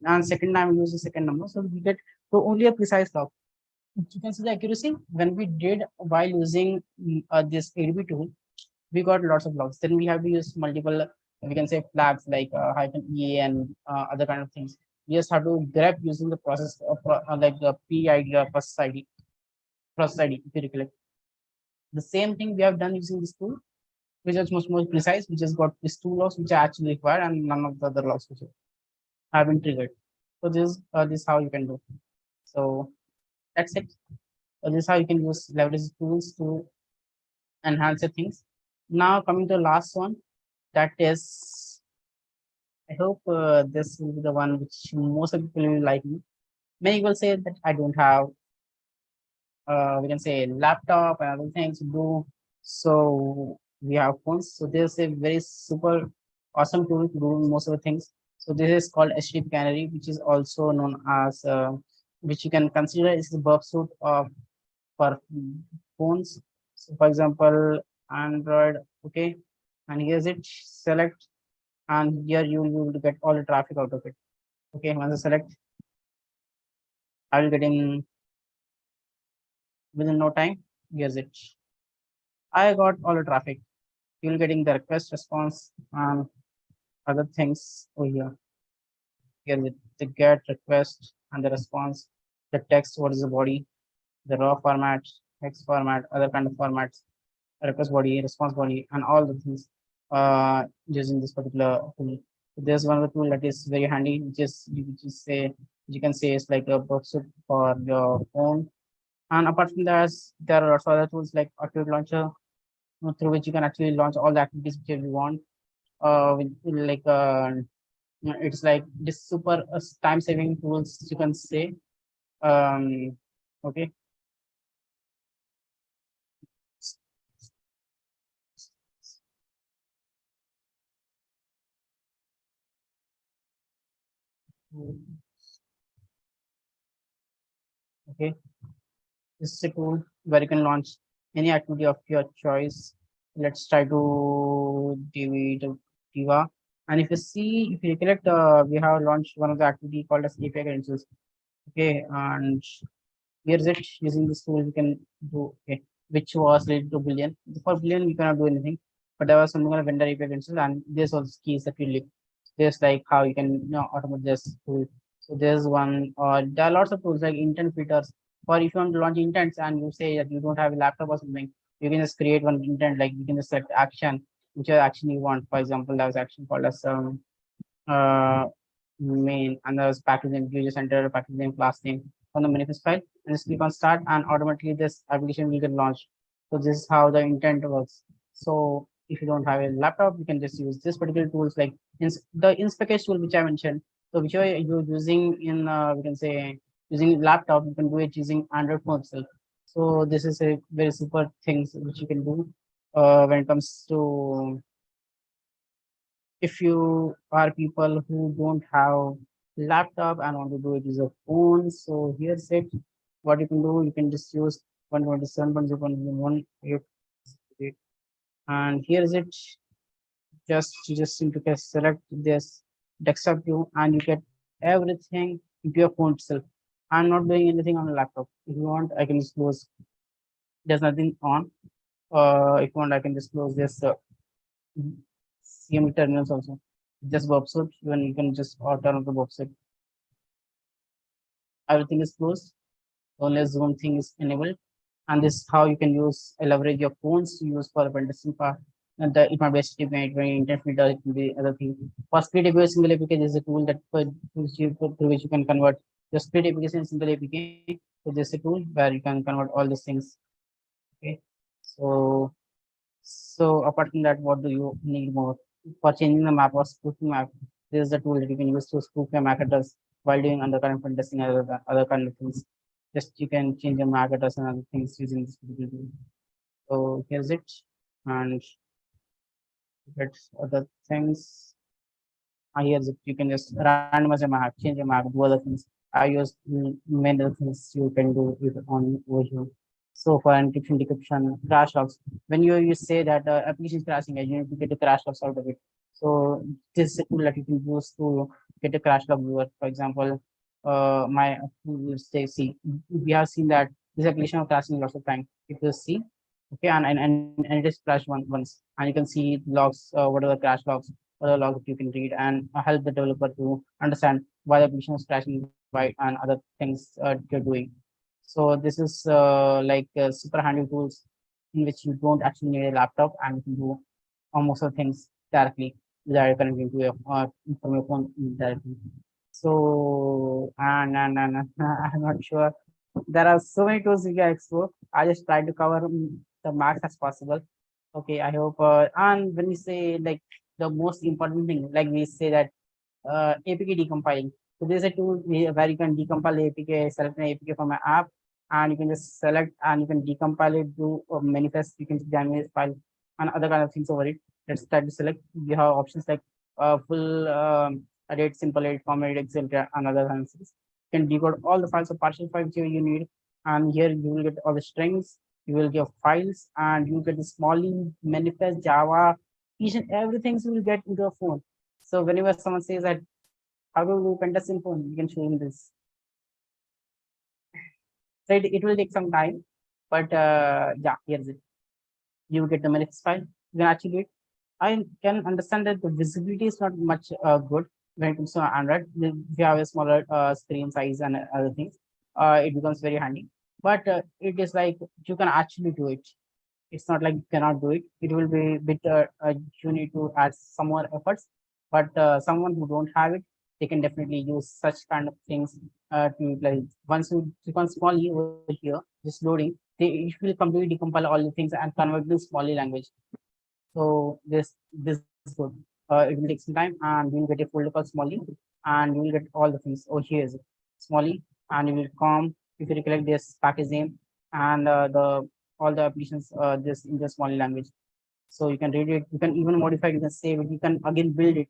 And second time we use the second number, so we get so only a precise log. You can see the accuracy when we did while using this ADB tool, we got lots of logs. Then we have to use multiple, we can say flags like -EA and other kind of things. We just have to grab using the process of like the PID or process ID, if you recollect. The same thing we have done using this tool, which is much more precise. We just got these two logs which are actually required and none of the other logs which have been triggered. So this is how you can do. So that's it. So this is how you can use leverage tools to enhance the things. Now coming to the last one, that is, I hope this will be the one which most of people will like me. Many will say that I don't have, we can say laptop and other things to do. So we have phones. So there's a very super awesome tool to do most of the things. So this is called HTTP Canary, which is also known as, which you can consider is the burp suite of for phones. So for example, Android, okay, and here's it, select, and here you will get all the traffic out of it. Okay, once I select, I will get in within no time. Here's it. I got all the traffic. You'll getting the request response and other things over here. Here's it, the get request and the response, the text, what is the body, the raw format, text format, other kind of formats, request body, response body, and all the things using this particular tool. So there's one of the tool that is very handy, which is you can say it's like a worksuit for your phone. And apart from that, there are also other tools like Activity Launcher, through which you can actually launch all the activities which you want. With like it's like this super time saving tools you can say. Okay. Okay, this is a tool where you can launch any activity of your choice. Let's try to Diva. And if you see, if you recollect, we have launched one of the activity called as API credentials. Okay, and here's it. Using this tool, we can do, okay, which was related to billion. For billion, we cannot do anything, but there was something called vendor API credentials, and there's also keys that you leave. There's like how you can automate this tool. So there's one, or there are lots of tools like intent filters. For if you want to launch intents and you say that you don't have a laptop or something, you can just create one intent, like you can just select action, whichever action you want. For example, there was action called as uh, main, and there's package name. You just enter a package name, class name on the manifest file, and just click on start, and automatically this application will get launched. So this is how the intent works. So if you don't have a laptop, you can just use this particular tools like the inspect tool which I mentioned. So whichever you're using in, we can say using laptop, you can do it using Android phone itself. So this is a very super things which you can do when it comes to if you are people who don't have laptop and want to do it with a phone. So here's it. What you can do, you can just use 127.0.1.1.8, and here's it. Just need to select this desktop view and you get everything into your phone itself. I'm not doing anything on a laptop. If you want, I can just close. There's nothing on. If you want, I can just close this CMD terminals also. Just website, even you can just turn on the website. Everything is closed. Only Zoom thing is enabled. And this is how you can use leverage your phones to use for the pentesting part. And the it might be estimate when internet filter, it will be other thing. For split APK single APK is a tool that through which you can convert the split application single APK. So this is a tool where you can convert all these things. Okay. So apart from that, what do you need more? For changing the map or spoofing map, this is the tool that you can use to spoof your MAC address while doing undercurrent pentesting and other kind of things. Just you can change your MAC address and other things using this particular tool. So here's it, and that's other things. Here's it. You can just randomize your map, change your map, do other things. I use many other things you can do with on over here. So for encryption, decryption, crash logs. When you say that application is crashing, you need to get the crash logs out of it. So this is a tool that you can use to get a crash log viewer. For example, my say see we have seen that this application is crashing lots of time. If you see, okay, and it is crashed once, and you can see logs, what are the crash logs, what are the logs you can read, and help the developer to understand why the application is crashing, why, and other things you're doing. So this is super handy tools in which you don't actually need a laptop and you can do almost all things directly without connecting to your from your phone directly. So and I'm not sure. There are so many tools we can explore. I just try to cover the max as possible. Okay, I hope. And when we say like the most important thing, like we say that APK decompiling. So there's a tool where you can decompile APK, select an APK from an app, and you can just select and you can decompile it, do a manifest, you can generate file and other kind of things over it. Let's try to select. You have options like full edit, simple edit, format edit, Excel, and other kinds of things. You can decode all the files or partial files you need, and here you will get all the strings. You will get files, and you get the smally manifest, Java, each and everything you will get into a phone. So whenever someone says that how to do pentesting phone, you can show him this. So it will take some time, but yeah, here's it. You get the manifest file. You can actually it. I can understand that the visibility is not much good when it comes to Android. If you have a smaller screen size and other things, it becomes very handy. But it is like you can actually do it. It's not like you cannot do it. It will be a bit you need to add some more efforts. But someone who don't have it, they can definitely use such kind of things to like once you click on Smalley over here, just loading, it will completely decompile all the things and convert to Smalley language. So this is good. It will take some time, and you will get a folder called Smalley, and you will get all the things. Oh, here is it, Smalley, and you will come if you recollect this package name and the all the applications this in the Smalley language. So you can read it. You can even modify it. You can save it. You can again build it.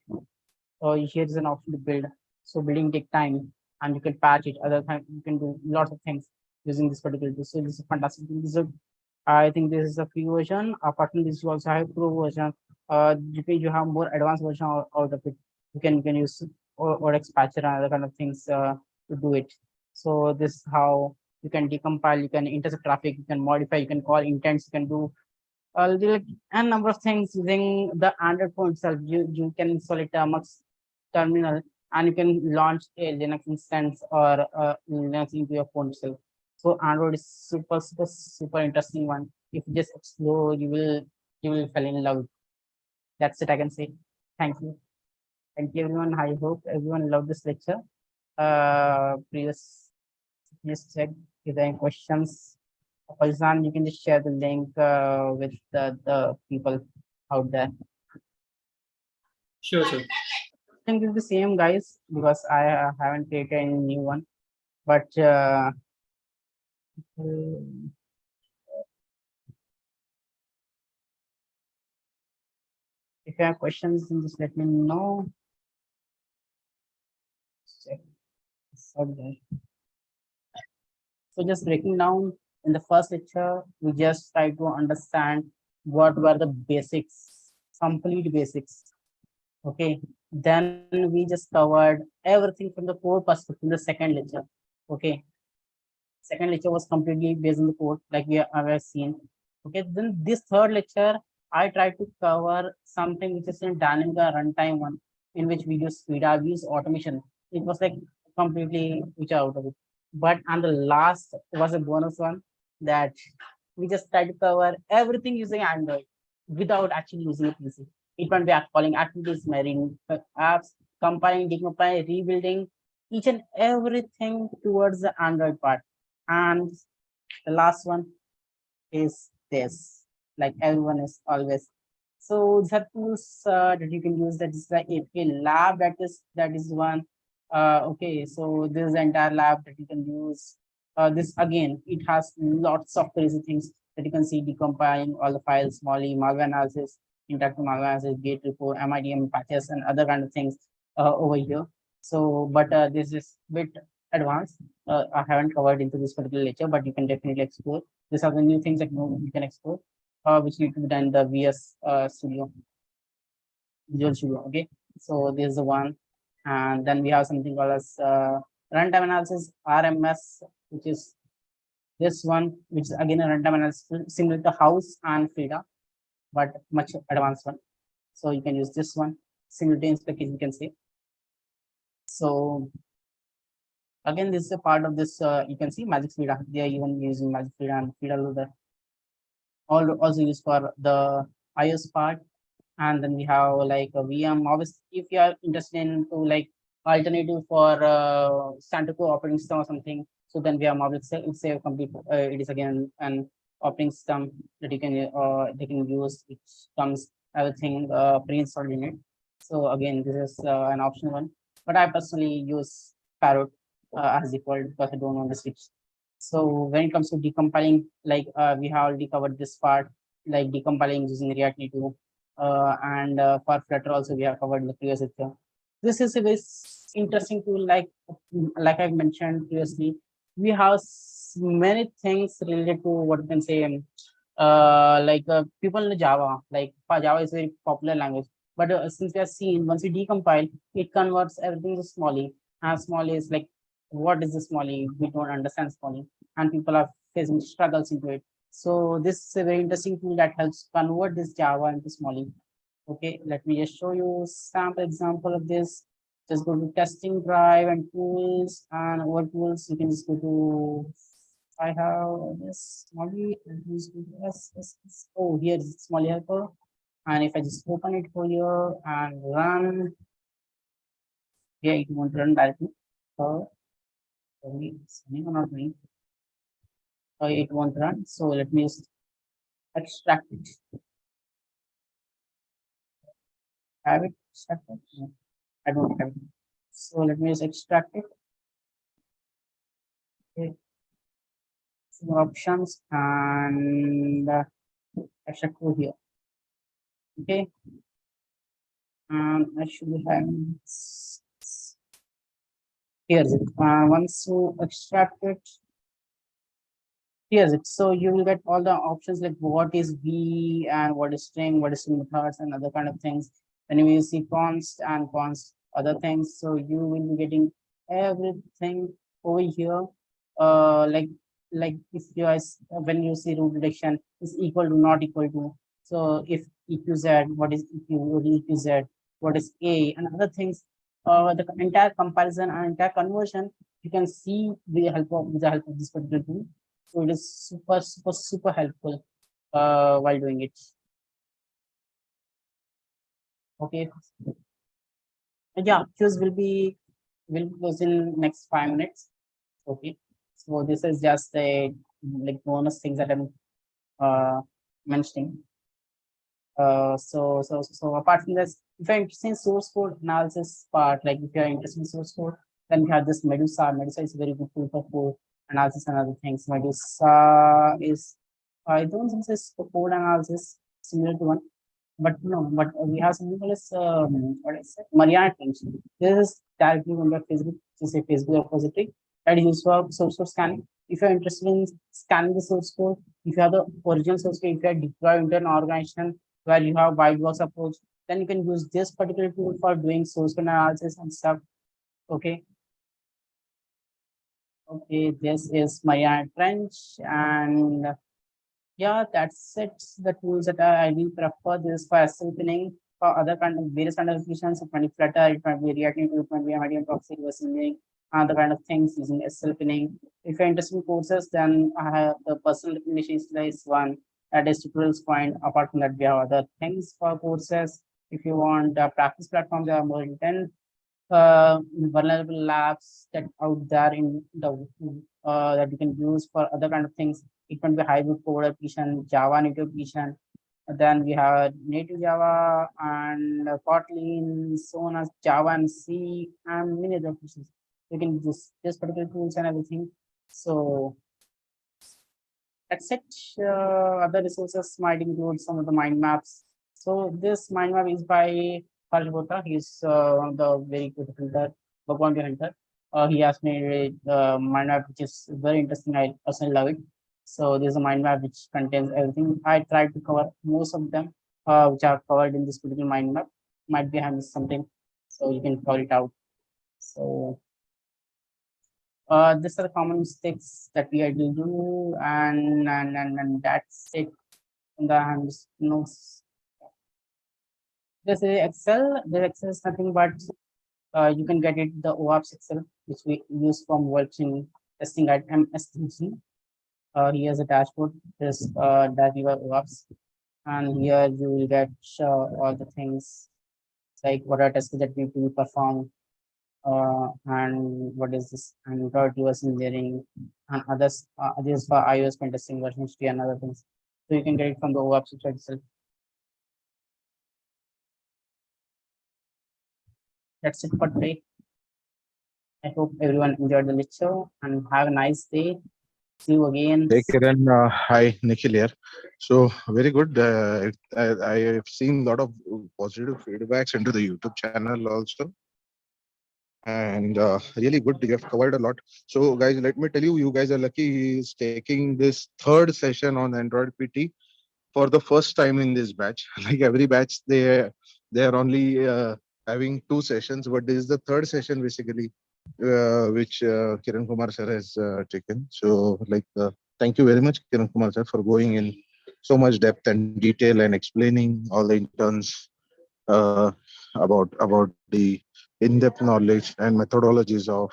Here is an option to build. So building take time, and you can patch it. Other time you can do lots of things using this particular tool. So this is fantastic. This is a, I think this is a free version. Apart from this, you also have pro version. You have more advanced version out of it. You can use or patcher and other kind of things to do it. So this is how you can decompile. You can intercept traffic. You can modify. You can call intents. You can do like a number of things using the Android phone itself. You can install it amongst terminal, and you can launch a Linux instance or Linux into your phone itself. So Android is super interesting one. If you just explore, you will fall in love. That's it I can say. Thank you. Thank you everyone. I hope everyone loved this lecture. Please just check if there are any questions. Faizan, you can just share the link with the people out there. Sure, sir. I think it's the same guys because I haven't created any new one. But mm, if you have questions, then just let me know. Check this out there. So just breaking down in the first lecture, we just try to understand what were the basics, complete basics. Okay. Then we just covered everything from the core perspective in the second lecture. Okay. Second lecture was completely based on the code, like we have seen. Okay. Then this third lecture, I tried to cover something which is in dynamic runtime one, in which we use SPIDA, we use automation. It was like completely which are out of it. But and the last was a bonus one that we just tried to cover everything using Android without actually using a PC. It went back calling activities, marrying apps, compiling, decompiling, rebuilding each and everything towards the Android part. And the last one is this. Like everyone is always. So these are tools that you can use. That is like a lab. That is one. Okay, so this is the entire lab that you can use. This again, it has lots of crazy things that you can see decompiling all the files, Molly, malware analysis, interactive malware analysis, gate report, MIDM patches, and other kind of things over here. So, but this is bit advanced. I haven't covered into this particular lecture, but you can definitely explore. These are the new things that you can explore, which need to be done in the VS Studio, Visual Studio. Okay, so this is the one, and then we have something called as runtime analysis (RMS), which is this one, which is again a runtime analysis similar to House and Frida, but much advanced one. So you can use this one, similar to Inspect, you can say. So again, this is a part of this. You can see Magic Frida. They are even using Magic Frida and Frida Loader. Also used for the iOS part. And then we have like a VM. Obviously, if you are interested in to like alternative for Santoku operating system or something, so then we have Mobile. It's a complete. It is again an operating system that you can they can use. It comes everything pre-installed in it. So again, this is an optional one. But I personally use Parrot as default because I don't want to switch. So when it comes to decompiling, like we have already covered this part, like decompiling using React Native, and for Flutter also we have covered in the previous lecture. This is a very interesting tool, like I mentioned previously. We have many things related to what you can say, people in Java, like Java is a very popular language. But since we have seen, once we decompile, it converts everything to Smalley. And Smalley is like, what is the Smalley? We don't understand Smalley, and people are facing struggles into it. So this is a very interesting tool that helps convert this Java into Smalley. Okay, let me just show you sample example of this. Just go to testing drive and tools, and over tools you can just go to. I have this Smalley and just go to Oh, here is Smalley helper, and if I just open it for you and run, yeah, it won't run directly. So, running or not running? It won't run. So let me just extract it. Have it extracted? No, I don't have it. So let me just extract it. Okay. Some options and extract over here. Okay. And I should have here's it. Once you extract it, here's it. So you will get all the options like what is V and what is string, what is string methods, and other kind of things. Then you see const and const other things. So you will be getting everything over here. Like if you guys when you see root detection is equal to not equal to. So if eqz, what is eqz, what is a, and other things. The entire comparison and entire conversion you can see with the help of this particular tool. So it is super helpful while doing it. Okay. And yeah, quiz will close in next 5 minutes. Okay. So this is just a like bonus things that I'm mentioning. So apart from this, if you're interested in source code analysis part, like if you're interested in source code, then we have this Medusa. Medusa is a very good tool for code analysis and other things. Medusa is, I don't think it's for code analysis similar to one, but no, but we have something called as what is it? Mariana Trench. This is directly on the Facebook, just a Facebook repository that is used for source code scanning. If you're interested in scanning the source code, if you have the original source code, if you are deployed into an organization where you have white box approach, then you can use this particular tool for doing source code analysis and stuff. Okay. Okay, this is Mariana Trench, and Yeah, that's it. The tools that I will prefer this for SL pinning for other kind of various kind of applications. It might be Flutter, it might be React Native, it might be medium proxy reverse engineering, other kind of things using SL pinning. If you're interested in courses, then I have the personal recommendation is one that is tutorials point. Apart from that, we have other things for courses. If you want a practice platform, there are more intense vulnerable labs that out there in the that you can use for other kind of things. It can be hybrid code application, Java native application. Then we have native Java and Kotlin, so on as Java and C and many other applications. You can use this particular tools and everything. So that's it. Other resources might include some of the mind maps. So this mind map is by Harsh. He's one of the very good hunter, Bhagwan hunter. He has made a mind map which is very interesting. I personally love it. So there's a mind map which contains everything. I tried to cover most of them, which are covered in this particular mind map. Might be having something, so you can call it out. So these are the common mistakes that we ideally do, and that's it in the notes. This is Excel. The Excel is nothing but you can get it the OAuth Excel, which we use from working testing at MSTC. Here's a dashboard. This dashboard OAuth, and here you will get all the things like what are tests that need to be performed, and what is this Android reverse engineering and others for iOS Pentesting version 3 and other things. So you can get it from the OAuth website itself. That's it for today. I hope everyone enjoyed the lecture and have a nice day. See you again. Hey Kiran, hi Nikhil here. So very good. I have seen a lot of positive feedbacks into the YouTube channel also, and really good. You have covered a lot. So guys, let me tell you, you guys are lucky. He is taking this third session on Android PT for the first time in this batch. Like every batch, they are only having two sessions, but this is the third session basically, which Kiran Kumar sir has taken. So thank you very much, Kiran Kumar sir, for going in so much depth and detail and explaining all the interns uh, about the in-depth knowledge and methodologies of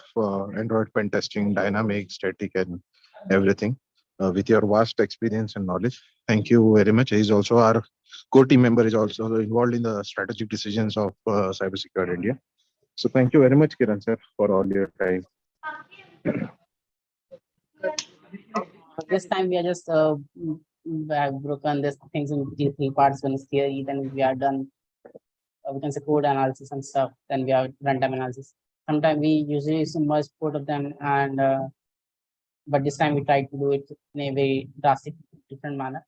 Android pen testing, dynamic, static, and everything with your vast experience and knowledge. Thank you very much. He's also our core team member, is also involved in the strategic decisions of cybersecurity India. So thank you very much, Kiran sir, for all your time. This time we are just we have broken this things into three parts. One is theory, then we are done. We can say code analysis and stuff. Then we have runtime analysis. Sometimes we usually merge both of them, and but this time we tried to do it in a very drastic, different manner.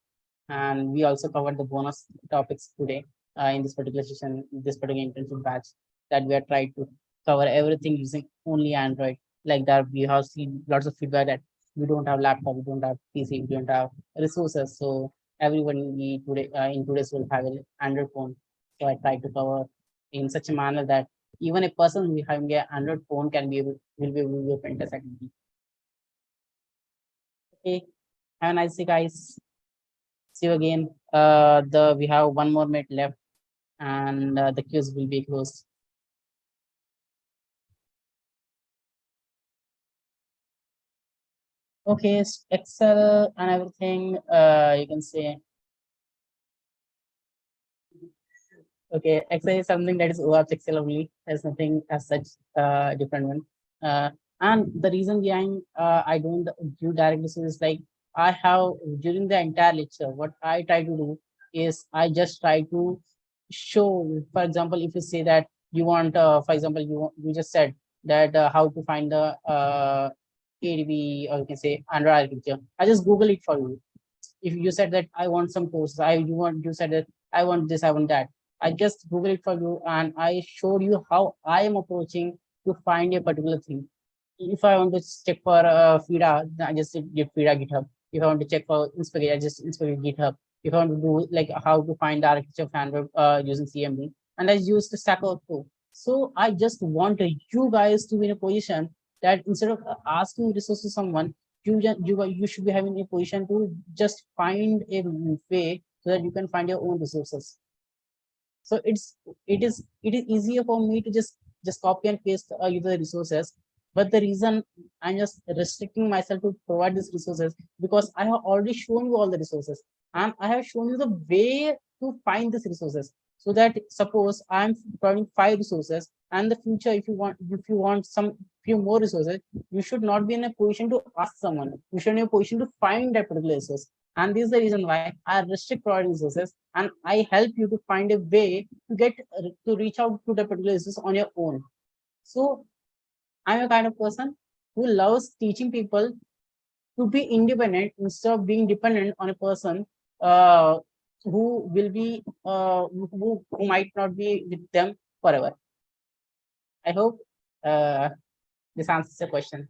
And we also covered the bonus topics today in this particular session, this particular internship batch, that we are trying to cover everything using only Android. Like that, we have seen lots of feedback that we don't have laptop, we don't have PC, we don't have resources. So everyone we today in today's will have an Android phone. So I try to cover in such a manner that even a person who having an Android phone can be able will be able to do a fantastic activity. Okay, have a nice day, guys. See you again. We have one more minute left, and the queues will be closed. Okay, Excel and everything. You can say. Okay, Excel is something that is OAuth Excel only. There's nothing as such different one. Uh, and the reason behind I don't do direct this is like I have during the entire lecture, what I try to do is I just try to show, for example, if you say that you want, for example, you just said that how to find the ADB or you can say Android architecture. I just Google it for you. If you said that I want some courses, you said that I want this, I want that. I just Google it for you and I showed you how I am approaching to find a particular thing. If I want to check for FIDA, then I just get FIDA GitHub. If I want to check for Inspire, I just Inspire GitHub. If I want to do like how to find the architecture of Android using CMD, and I use the Stack Overflow. So I just want you guys to be in a position that instead of asking resources to someone, you should be having a position to just find a way so that you can find your own resources. So it is easier for me to just copy and paste the resources. But the reason I'm just restricting myself to provide these resources because I have already shown you all the resources and I have shown you the way to find these resources. So that suppose I'm providing 5 resources, and the future, if you want some few more resources, you should not be in a position to ask someone. You should be in a position to find that particular resource. And this is the reason why I restrict providing resources, and I help you to find a way to get to reach out to the particular resource on your own. So I'm a kind of person who loves teaching people to be independent instead of being dependent on a person uh, who will be who might not be with them forever. I hope this answers the question.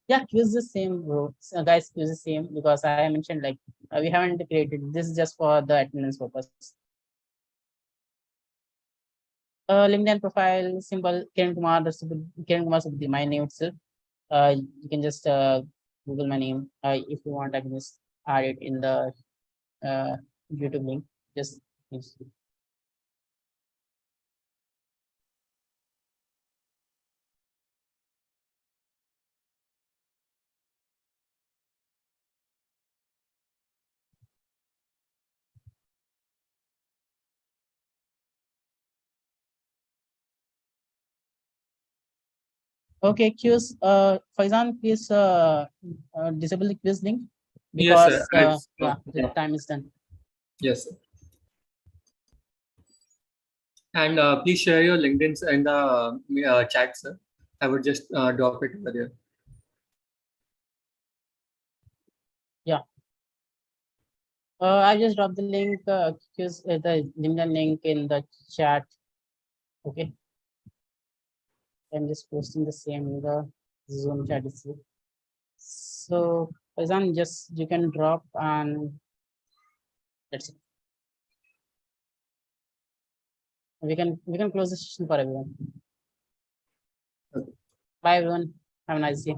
Yeah, use the same bro. So guys, use the same because I mentioned like we haven't created this is just for the attendance purpose. LinkedIn profile, simple Kiran Kumar, Kiran Kumar Subudhi, my name itself. You can just Google my name. If you want, I can just add it in the YouTube link. Just okay. Quiz. Faizan, please disable the quiz link Yes, sir. because yeah, the time is done. Yes, sir. And please share your LinkedIn's in the chat, sir. I would just drop it over there. Yeah. I just dropped the link, the LinkedIn link in the chat. Okay. I'm just posting the same in the Zoom chat itself. So, Faizan, just you can drop and that's it. We can close the session for everyone. Okay. Bye everyone. Have a nice day.